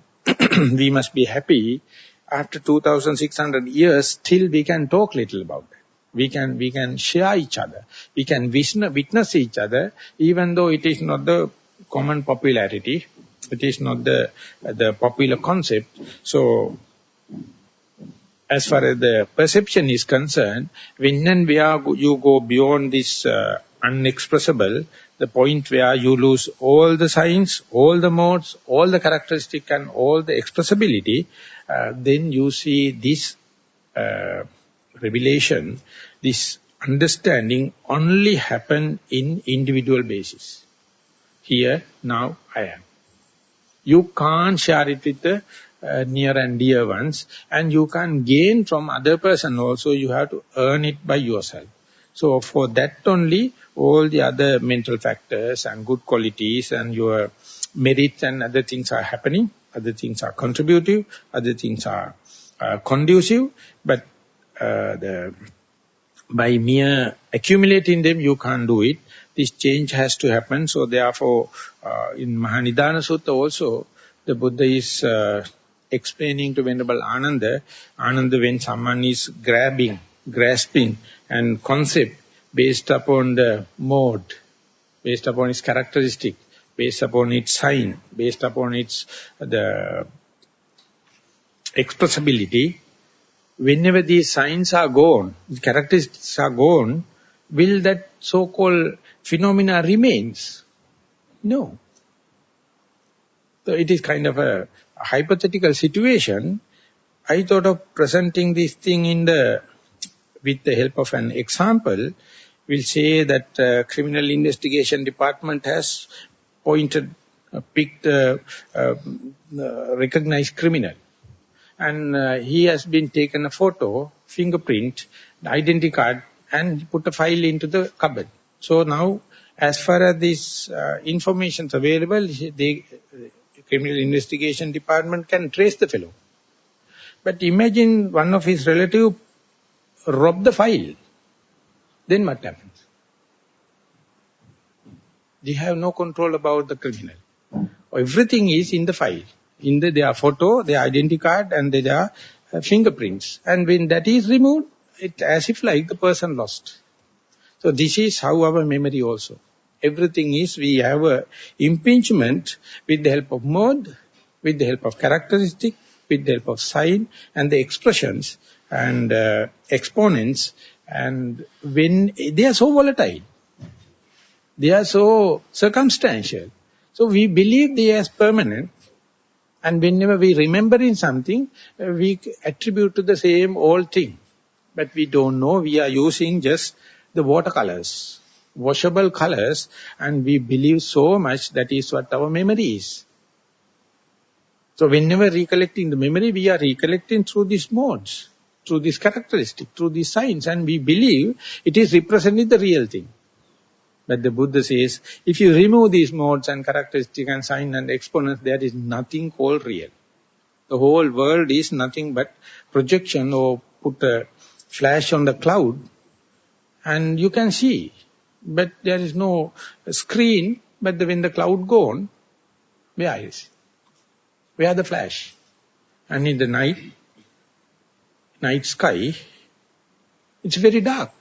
we must be happy. After 2,600 years, still we can talk little about that. We can share each other. We can witness each other, even though it is not the common popularity. It is not the popular concept. So, as far as the perception is concerned, when and where you go beyond this unexpressible, the point where you lose all the signs, all the modes, all the characteristic and all the expressibility, then you see this revelation, this understanding only happen in individual basis. Here, now, I am. You can't share it with the near and dear ones, and you can gain from other person also. You have to earn it by yourself. So for that only, all the other mental factors and good qualities and your merits and other things are happening, other things are contributive, other things are conducive, but by mere accumulating them, you can't do it. This change has to happen. So therefore, in Maha Sutta also, the Buddha is explaining to Venerable Ananta, when someone is grasping and concept based upon the mode, based upon its characteristic, based upon its sign, based upon its the expressibility, whenever these signs are gone, the characteristics are gone, will that so-called phenomena remains? No. So it is kind of a hypothetical situation. I thought of presenting this thing with the help of an example. We'll say that criminal investigation department has picked recognized criminal. And he has been taken a photo, fingerprint, identity card, and put a file into the cupboard. So now, as far as this information is available, the criminal investigation department can trace the fellow. But imagine one of his relatives rob the file. Then what happens? They have no control about the criminal. Everything is in the file. In their photo, their identity card, and their fingerprints. And when that is removed, it's as if like the person lost. So this is how our memory also. Everything is, we have a impingement with the help of mode, with the help of characteristic, with the help of sign and the expressions. and exponents, and when they are so volatile, they are so circumstantial. So we believe they are permanent, and whenever we remember in something, we attribute to the same old thing. But we don't know, we are using just the watercolors, washable colors, and we believe so much that is what our memory is. So whenever recollecting the memory, we are recollecting through these modes, through this characteristic, through these signs, and we believe it is representing the real thing. But the Buddha says, if you remove these modes and characteristics and sign and exponents, there is nothing called real. The whole world is nothing but projection, or put a flash on the cloud and you can see. But there is no screen, but when the cloud gone, where is it? Where the flash? And in the night sky, it's very dark.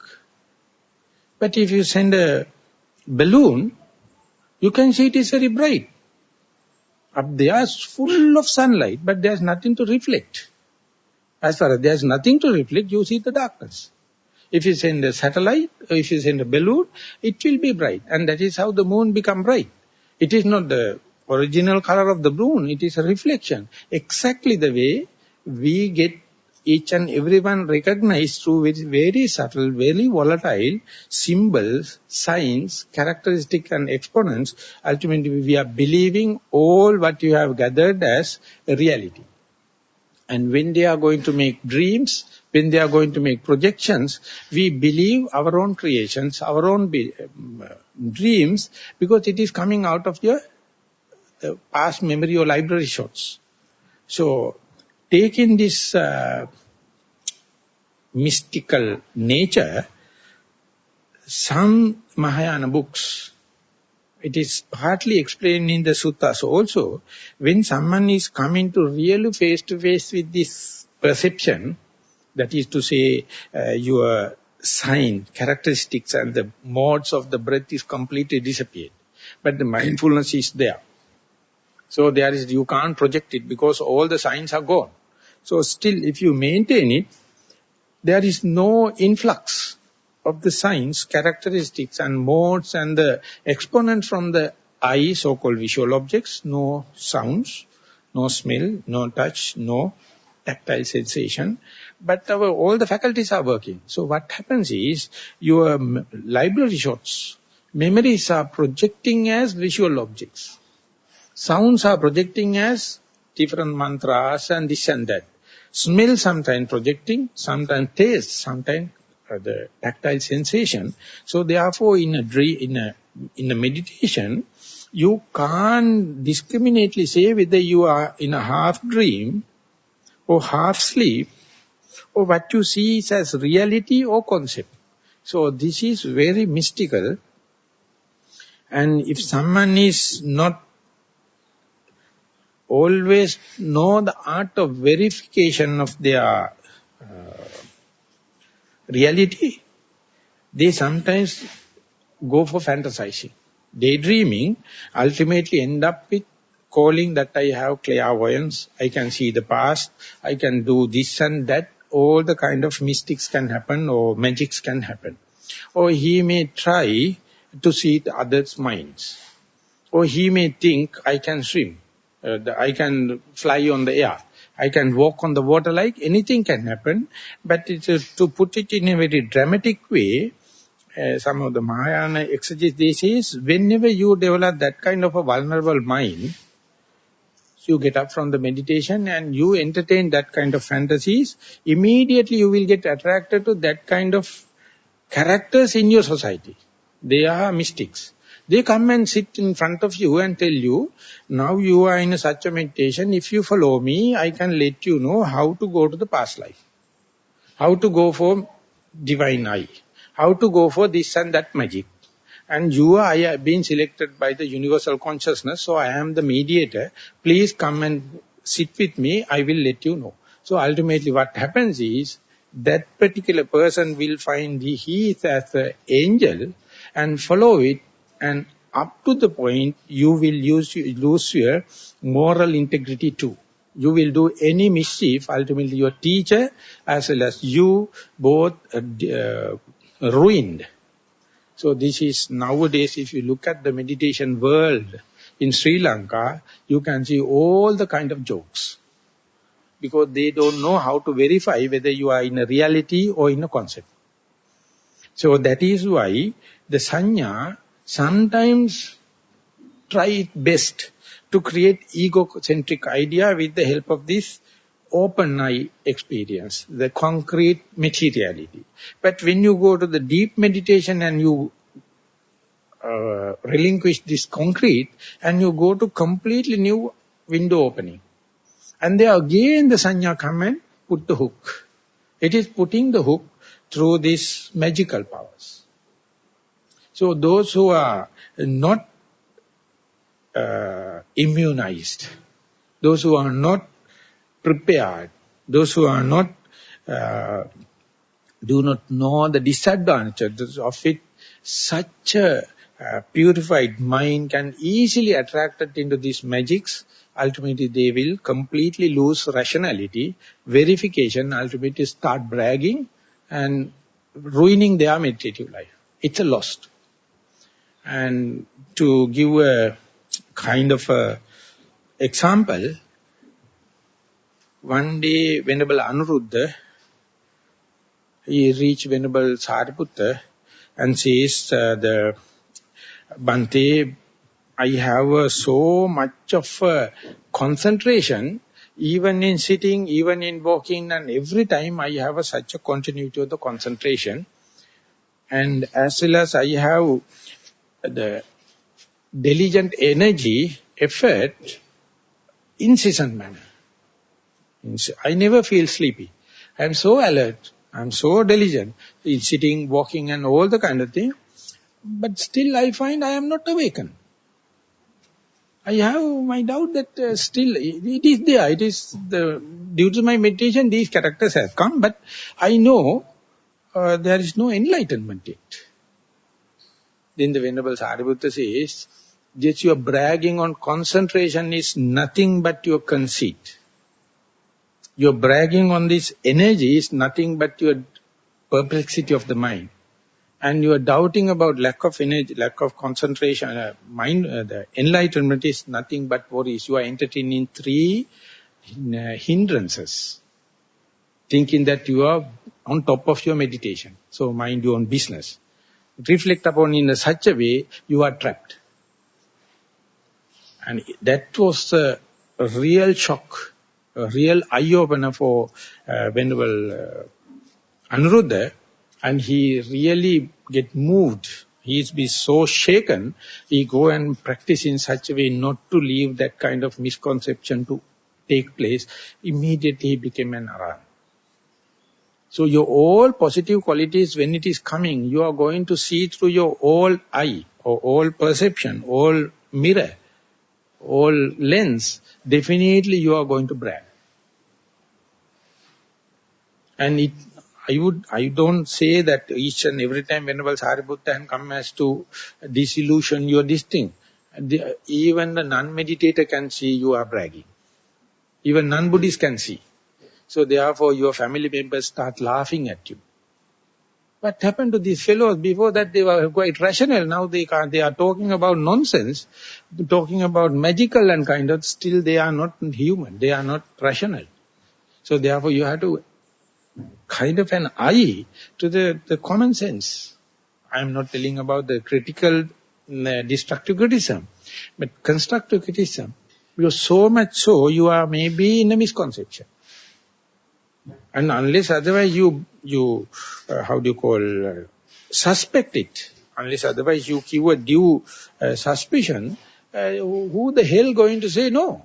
But if you send a balloon, you can see it is very bright. Up there is full of sunlight, but there's nothing to reflect. As far as there's nothing to reflect, you see the darkness. If you send a satellite, or if you send a balloon, it will be bright. And that is how the moon become bright. It is not the original color of the moon, it is a reflection. Exactly the way we get each and everyone recognized through very subtle, very volatile symbols, signs, characteristics and exponents. Ultimately, we are believing all what you have gathered as a reality. And when they are going to make dreams, when they are going to make projections, we believe our own creations, our own dreams, because it is coming out of your past memory or library shots. So, taking this mystical nature, some Mahayana books, it is partly explained in the suttas also, when someone is coming to really face to face with this perception, that is to say, your sign, characteristics and the modes of the breath is completely disappeared. But the mindfulness is there. So there is, you can't project it because all the signs are gone. So still, if you maintain it, there is no influx of the signs, characteristics and modes and the exponents from the eye, so-called visual objects, no sounds, no smell, no touch, no tactile sensation, but all the faculties are working. So what happens is, your library shots, memories are projecting as visual objects. Sounds are projecting as different mantras and this and that. Smell sometimes projecting, sometimes taste, sometimes the tactile sensation. So therefore in a meditation, you can't discriminately say whether you are in a half dream or half sleep, or what you see is as reality or concept. So this is very mystical. And if someone is not always know the art of verification of their reality, they sometimes go for fantasizing. Daydreaming ultimately end up with calling that I have clairvoyance, I can see the past, I can do this and that, all the kind of mystics can happen or magics can happen. Or he may try to see the others' minds. Or he may think, I can swim, I can fly on the air, I can walk on the water, like anything can happen. But it's, to put it in a very dramatic way, some of the Mahayana exegetes, they say, whenever you develop that kind of a vulnerable mind, you get up from the meditation and you entertain that kind of fantasies, immediately you will get attracted to that kind of characters in your society. They are mystics. They come and sit in front of you and tell you, now you are in such a meditation, if you follow me, I can let you know how to go to the past life, how to go for divine eye, how to go for this and that magic. And I have been selected by the universal consciousness, so I am the mediator. Please come and sit with me, I will let you know. So ultimately what happens is, that particular person will find he is as an angel and follow it, and up to the point you will lose your moral integrity too. You will do any mischief, ultimately your teacher as well as you both ruined. So this is nowadays, if you look at the meditation world in Sri Lanka, you can see all the kind of jokes. Because they don't know how to verify whether you are in a reality or in a concept. So that is why the sanya sometimes try its best to create egocentric idea with the help of this open eye experience, the concrete materiality. But when you go to the deep meditation and you relinquish this concrete and you go to completely new window opening. And there again the sanya come and put the hook. It is putting the hook through these magical powers. So those who are not immunized, those who are not prepared, those who are not do not know the disadvantages of it, such a purified mind can easily attracted into these magics. Ultimately they will completely lose rationality, verification, ultimately start bragging and ruining their meditative life. It's a lost. And to give a kind of a example, one day Venerable Anuruddha, he reached Venerable Sariputta and says, the Bhante, I have so much of concentration, even in sitting, even in walking, and every time I have such a continuity of the concentration. And as well as I have the diligent energy, effort, incessant manner. I never feel sleepy. I am so alert, I am so diligent in sitting, walking and all the kind of thing. But still I find I am not awakened. I have my doubt that still it is there. It is due to my meditation these characters have come, but I know there is no enlightenment yet. Then the Venerable Sariputta says, just your bragging on concentration is nothing but your conceit. Your bragging on this energy is nothing but your perplexity of the mind. And you are doubting about lack of energy, lack of concentration, the enlightenment is nothing but worries. You are entertaining three hindrances, thinking that you are on top of your meditation. So mind your own business. Reflect upon in such a way, you are trapped. And that was a real shock, a real eye-opener for Venerable Anuruddha. And he really get moved. He's been so shaken, he go and practice in such a way not to leave that kind of misconception to take place. Immediately he became an Arahant. So your all positive qualities, when it is coming, you are going to see through your all eye, or all perception, all mirror, all lens. Definitely you are going to brag. And I don't say that each and every time Venerable Sariputta and come as to disillusion your this thing. Even the non-meditator can see you are bragging. Even non-Buddhists can see. So therefore your family members start laughing at you. What happened to these fellows? Before that they were quite rational. Now they are talking about nonsense, talking about magical and kind of, still they are not human. They are not rational. So therefore you have to kind of an eye to the common sense. I am not telling about the critical, destructive criticism, but constructive criticism. Because so much so, you are maybe in a misconception. And unless otherwise you suspect it, unless otherwise you give a due suspicion, who the hell going to say no?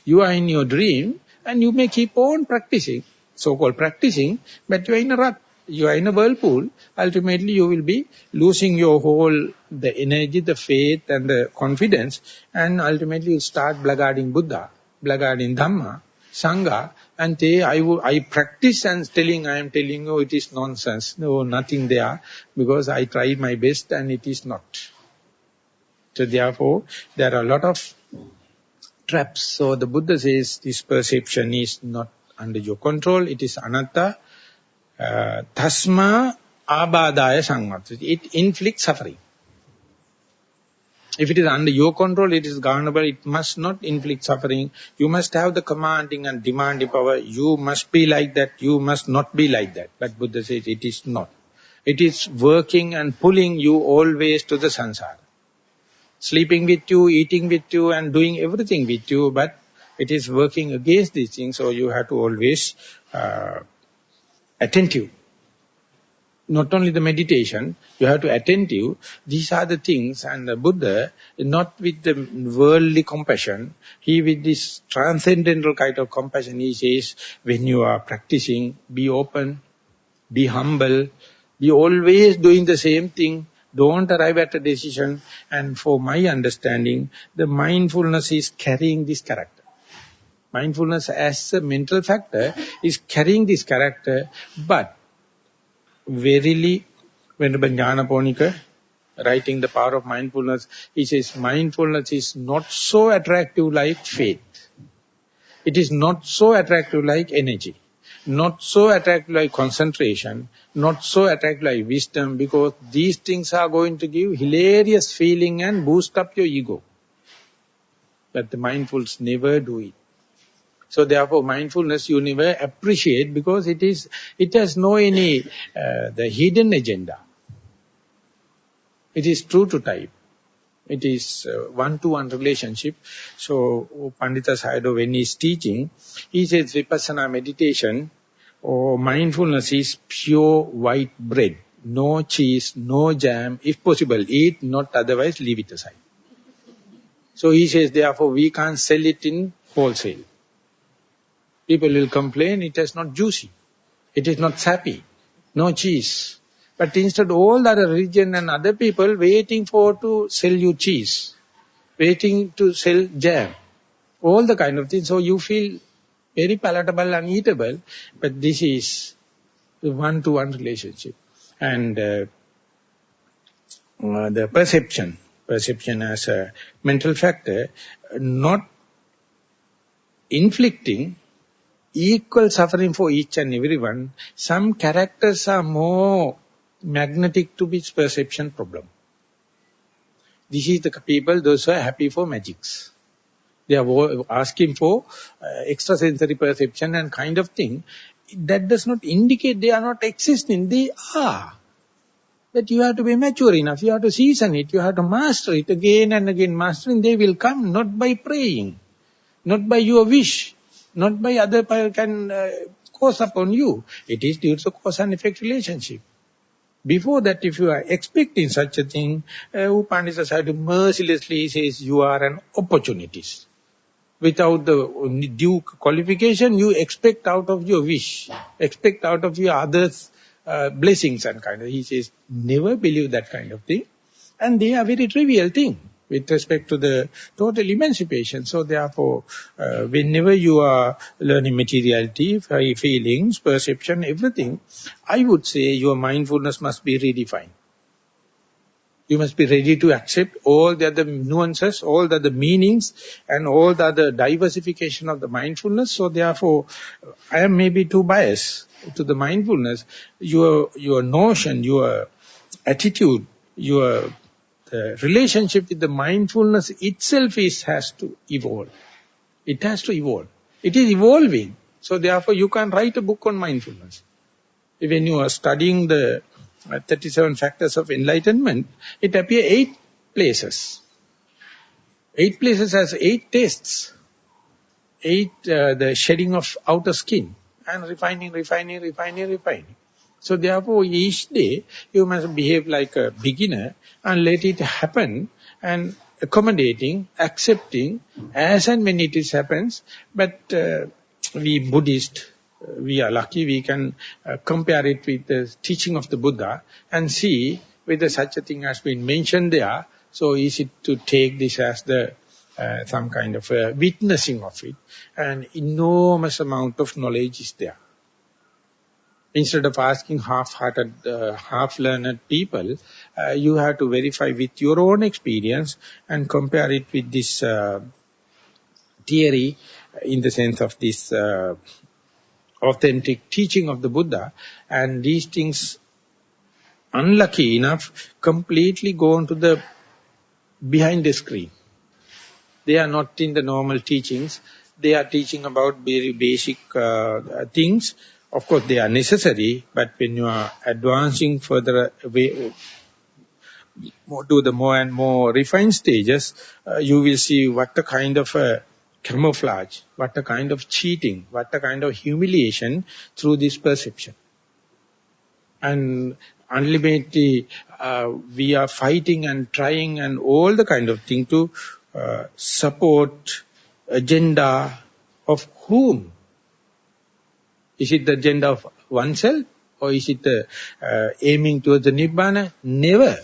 You are in your dream and you may keep on practicing, so-called practicing, but you are in a rut, you are in a whirlpool. Ultimately you will be losing your whole, the energy, the faith and the confidence, and ultimately you start blackguarding Buddha, blackguarding Dhamma, Sangha, and say, I practice and I am telling you it is nonsense. No, nothing there, because I tried my best and it is not. So therefore, there are a lot of traps. So the Buddha says this perception is not under your control, it is anatta. Tasma abadaya samvata. It inflicts suffering. If it is under your control, it is governable, it must not inflict suffering. You must have the commanding and demanding power. You must be like that, you must not be like that. But Buddha says it is not. It is working and pulling you always to the samsara. Sleeping with you, eating with you and doing everything with you, but it is working against these things, so you have to always attentive. Not only the meditation, you have to attentive. These are the things, and the Buddha, not with the worldly compassion, he with this transcendental kind of compassion, he says, when you are practicing, be open, be humble, be always doing the same thing, don't arrive at a decision. And for my understanding, the mindfulness is carrying this character. Mindfulness as a mental factor is carrying this character, but verily, Venerable Jnanaponika, writing The Power of Mindfulness, he says mindfulness is not so attractive like faith. It is not so attractive like energy. Not so attractive like concentration. Not so attractive like wisdom, because these things are going to give hilarious feeling and boost up your ego. But the mindfulness never do it. So therefore mindfulness you never appreciate, because it has no any the hidden agenda. It is true to type. It is one-to-one relationship. So Pandita Sayadaw, when he is teaching, he says Vipassana meditation or mindfulness is pure white bread. No cheese, no jam. If possible, eat, not otherwise leave it aside. So he says, therefore we can't sell it in wholesale. People will complain, it is not juicy, it is not sappy, no cheese. But instead all the other religion and other people waiting for to sell you cheese, waiting to sell jam, all the kind of things. So you feel very palatable and eatable, but this is the one-to-one relationship. And the perception as a mental factor, not inflicting equal suffering for each and everyone. Some characters are more magnetic to this perception problem. This is the people, those who are happy for magics. They are asking for extrasensory perception and kind of thing. That does not indicate they are not existing. They are. But you have to be mature enough. You have to season it. You have to master it again and again. Mastering, they will come not by praying, not by your wish, not by other people can cause upon you. It is due to cause and effect relationship. Before that, if you are expecting such a thing, Upandita Sayadaw mercilessly says you are an opportunist. Without the due qualification, you expect out of your wish, expect out of your others' blessings and kind of. He says, never believe that kind of thing. And they are very trivial thing with respect to the total emancipation. So therefore, whenever you are learning materiality, feelings, perception, everything, I would say your mindfulness must be redefined. You must be ready to accept all the other nuances, all the other meanings, and all the other diversification of the mindfulness. So therefore, I am maybe too biased to the mindfulness. Your notion, your attitude, your relationship with the mindfulness itself has to evolve. It has to evolve. It is evolving. So therefore, you can write a book on mindfulness. When you are studying the 37 factors of enlightenment, it appears 8 places. 8 places has 8 tastes. 8, the shedding of outer skin. And refining. So therefore, each day, you must behave like a beginner and let it happen and accommodating, accepting, as and when it happens. But we Buddhists, we are lucky, we can compare it with the teaching of the Buddha and see whether such a thing has been mentioned there. So is it to take this as the some kind of witnessing of it, and enormous amount of knowledge is there. Instead of asking half-hearted, half-learned people, you have to verify with your own experience and compare it with this theory in the sense of this authentic teaching of the Buddha, and these things, unlucky enough, completely go into the behind the screen. They are not in the normal teachings. They are teaching about very basic things. Of course, they are necessary, but when you are advancing further away, to the more and more refined stages, you will see what a kind of camouflage, what a kind of cheating, what a kind of humiliation through this perception. And ultimately, we are fighting and trying and all the kind of thing to support agenda of whom? Is it the agenda of oneself, or is it aiming towards the Nibbana? Never.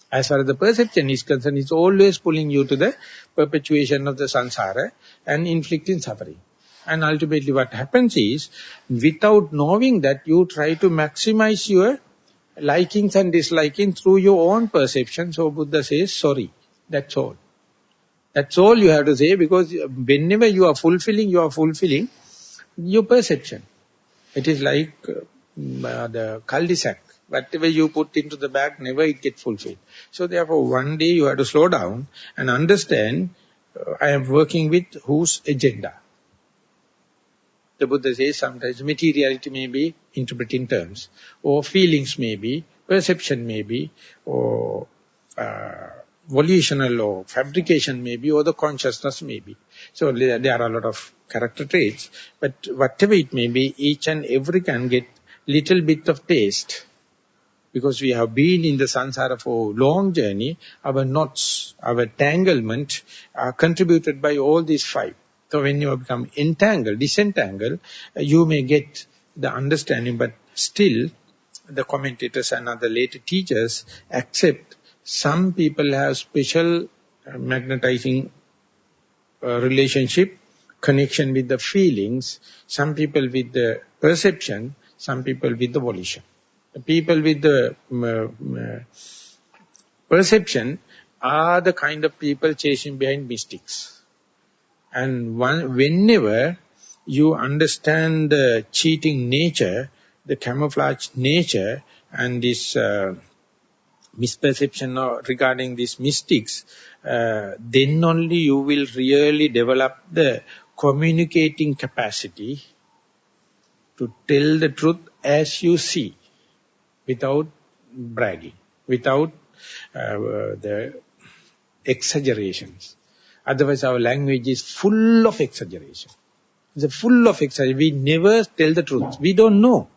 As far as the perception is concerned, it's always pulling you to the perpetuation of the samsara and inflicting suffering. And ultimately what happens is, without knowing that, you try to maximize your likings and dislikings through your own perception. So Buddha says, sorry, that's all. That's all you have to say, because whenever you are fulfilling your perception. It is like the cul-de-sac. Whatever you put into the bag, never it gets fulfilled. So therefore, one day you have to slow down and understand, I am working with whose agenda. The Buddha says sometimes materiality may be interpreting terms, or feelings may be, perception may be, or volitional or fabrication may be, or the consciousness may be. So there are a lot of character traits, but whatever it may be, each and every can get little bit of taste. Because we have been in the samsara for a long journey, our knots, our tanglement are contributed by all these five. So when you become entangled, disentangled, you may get the understanding, but still the commentators and other later teachers accept some people have special magnetizing relationship, connection with the feelings, some people with the perception, some people with the volition. The people with the perception are the kind of people chasing behind mystics. And whenever you understand the cheating nature, the camouflage nature, and this misperception regarding these mystics, then only you will really develop the communicating capacity to tell the truth as you see, without bragging, without the exaggerations. Otherwise our language is full of exaggeration. It's full of exaggeration. We never tell the truth. We don't know.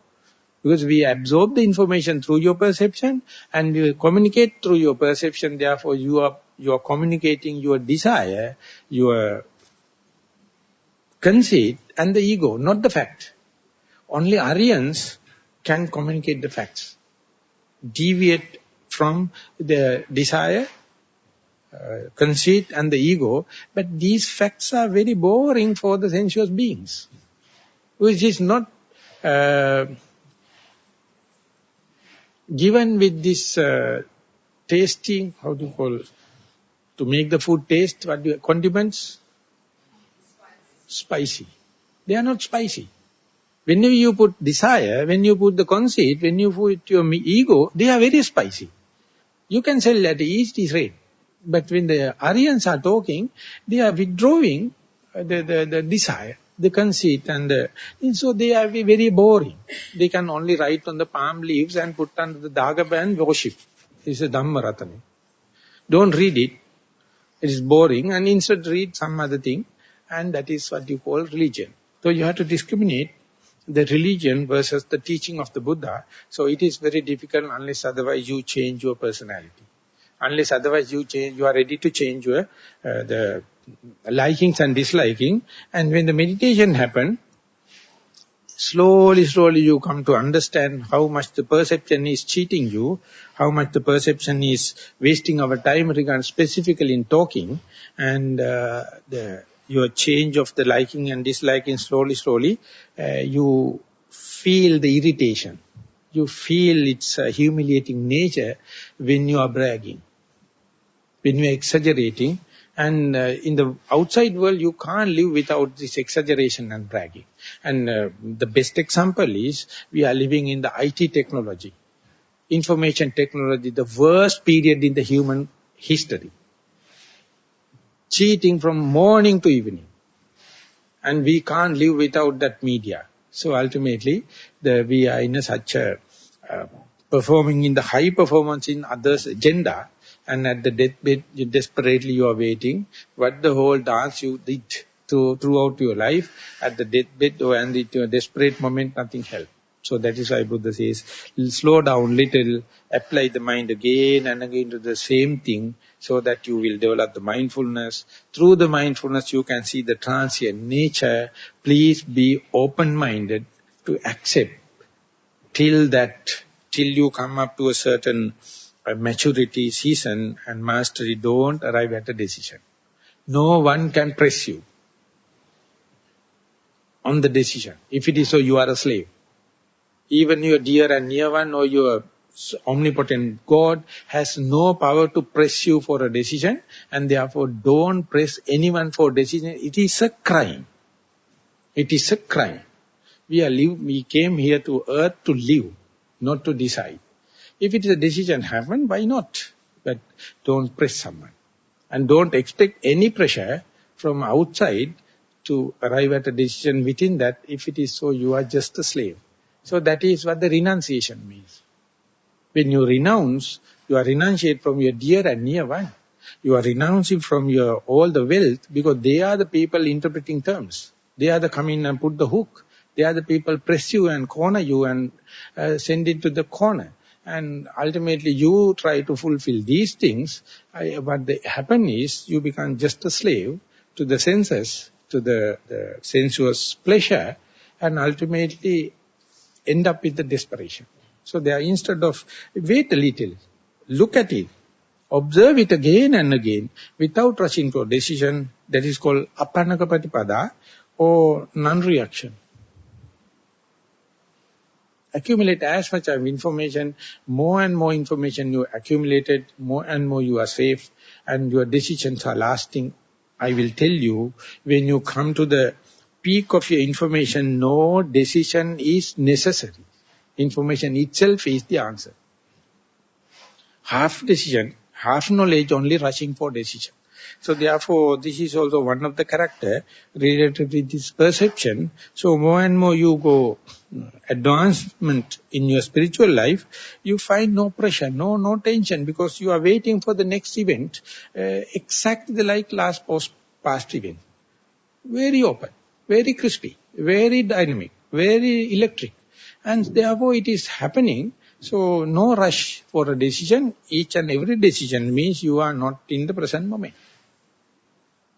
Because we absorb the information through your perception and you communicate through your perception. Therefore you are communicating your desire, your conceit and the ego, not the fact. Only Aryans can communicate the facts. Deviate from the desire, conceit and the ego, but these facts are very boring for the sensuous beings, which is not given with this tasting, how do you call, to make the food taste, what do you, condiments? Spicy. They are not spicy. Whenever you put desire, when you put the conceit, when you put your ego, they are very spicy. You can sell at the east is rate. But when the Aryans are talking, they are withdrawing the desire, the conceit, and so they are very boring. They can only write on the palm leaves and put under the dagaba and worship. It's a Dhammaratana. Don't read it. It is boring, and instead read some other thing, and that is what you call religion. So you have to discriminate the religion versus the teaching of the Buddha. So it is very difficult unless otherwise you change your personality. Unless otherwise you are ready to change your the likings and disliking. And when the meditation happens, slowly you come to understand how much the perception is cheating you, how much the perception is wasting our time regarding specifically in talking, and your change of the liking and disliking slowly, you feel the irritation. You feel its humiliating nature when you are bragging, when you are exaggerating, And in the outside world, you can't live without this exaggeration and bragging. And the best example is, we are living in the IT technology. Information technology, the worst period in the human history. Cheating from morning to evening. And we can't live without that media. So ultimately, we are in such a performing in the high performance in others' agenda, and at the deathbed, desperately you are waiting what the whole dance you did throughout your life, at the deathbed and at your desperate moment, nothing helps. So that is why Buddha says, slow down little, apply the mind again and again to the same thing, so that you will develop the mindfulness. Through the mindfulness, you can see the transient nature. Please be open-minded to accept till you come up to a certain maturity season and mastery. Don't arrive at a decision. No one can press you on the decision. If it is so, you are a slave. Even your dear and near one or your omnipotent God has no power to press you for a decision, and therefore don't press anyone for decision. It is a crime. It is a crime. We came here to earth to live, not to decide. If it is a decision happen, why not? But don't press someone. And don't expect any pressure from outside to arrive at a decision within that. If it is so, you are just a slave. So that is what the renunciation means. When you renounce, you are renunciate from your dear and near one. You are renouncing from your all the wealth, because they are the people interpreting terms. They are the come in and put the hook. They are the people press you and corner you and send it to the corner. And ultimately you try to fulfill these things. What happen is, you become just a slave to the senses, to the sensuous pleasure, and ultimately end up with the desperation. So there, instead of, wait a little, look at it, observe it again and again, without rushing to a decision. That is called apannaka patipada, or non-reaction. Accumulate as much of information, more and more information you accumulated, more and more you are safe, and your decisions are lasting. I will tell you, when you come to the peak of your information, no decision is necessary. Information itself is the answer. Half decision, half knowledge, only rushing for decision. So therefore, this is also one of the character related with this perception. So more and more you go advancement in your spiritual life, you find no pressure, no tension, because you are waiting for the next event, exactly like past event. Very open, very crispy, very dynamic, very electric. And therefore it is happening. So no rush for a decision. Each and every decision means you are not in the present moment.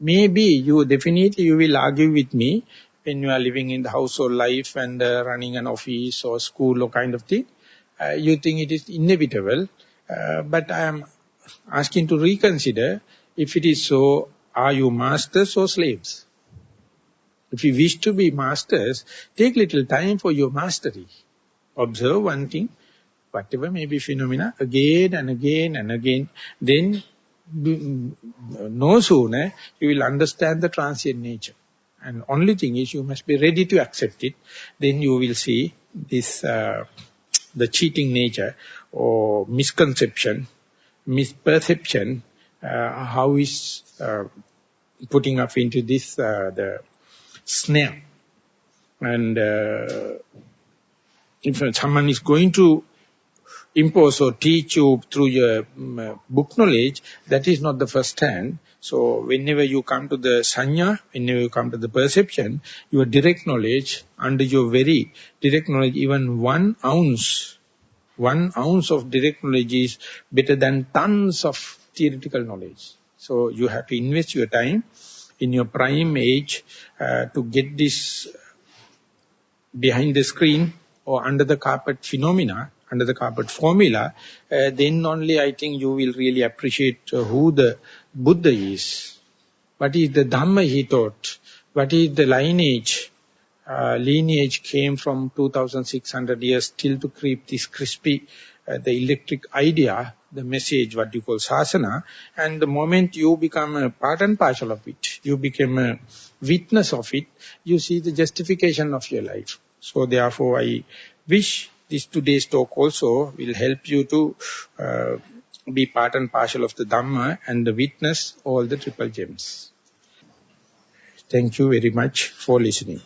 Maybe you will argue with me when you are living in the household life and running an office or school or kind of thing. You think it is inevitable. But I am asking to reconsider, if it is so, are you masters or slaves? If you wish to be masters, take little time for your mastery. Observe one thing, whatever may be phenomena, again and again and again. Then, no sooner, you will understand the transient nature. And only thing is, you must be ready to accept it. Then you will see this, the cheating nature or misconception, misperception, how is putting up into this, the snare. And if someone is going to impose or teach you through your book knowledge, that is not the first hand. So whenever you come to the sanya, whenever you come to the perception, your direct knowledge, under your very direct knowledge, even 1 ounce of direct knowledge is better than tons of theoretical knowledge. So you have to invest your time in your prime age to get this behind the screen or under the carpet phenomena, under the carpet formula. Then only I think you will really appreciate who the Buddha is. What is the Dhamma he taught? What is the lineage? Lineage came from 2,600 years still to creep this crispy, the electric idea the message, what you call sasana, and the moment you become a part and parcel of it, you become a witness of it, you see the justification of your life. So therefore, I wish this today's talk also will help you to be part and parcel of the Dhamma and the witness all the triple gems. Thank you very much for listening.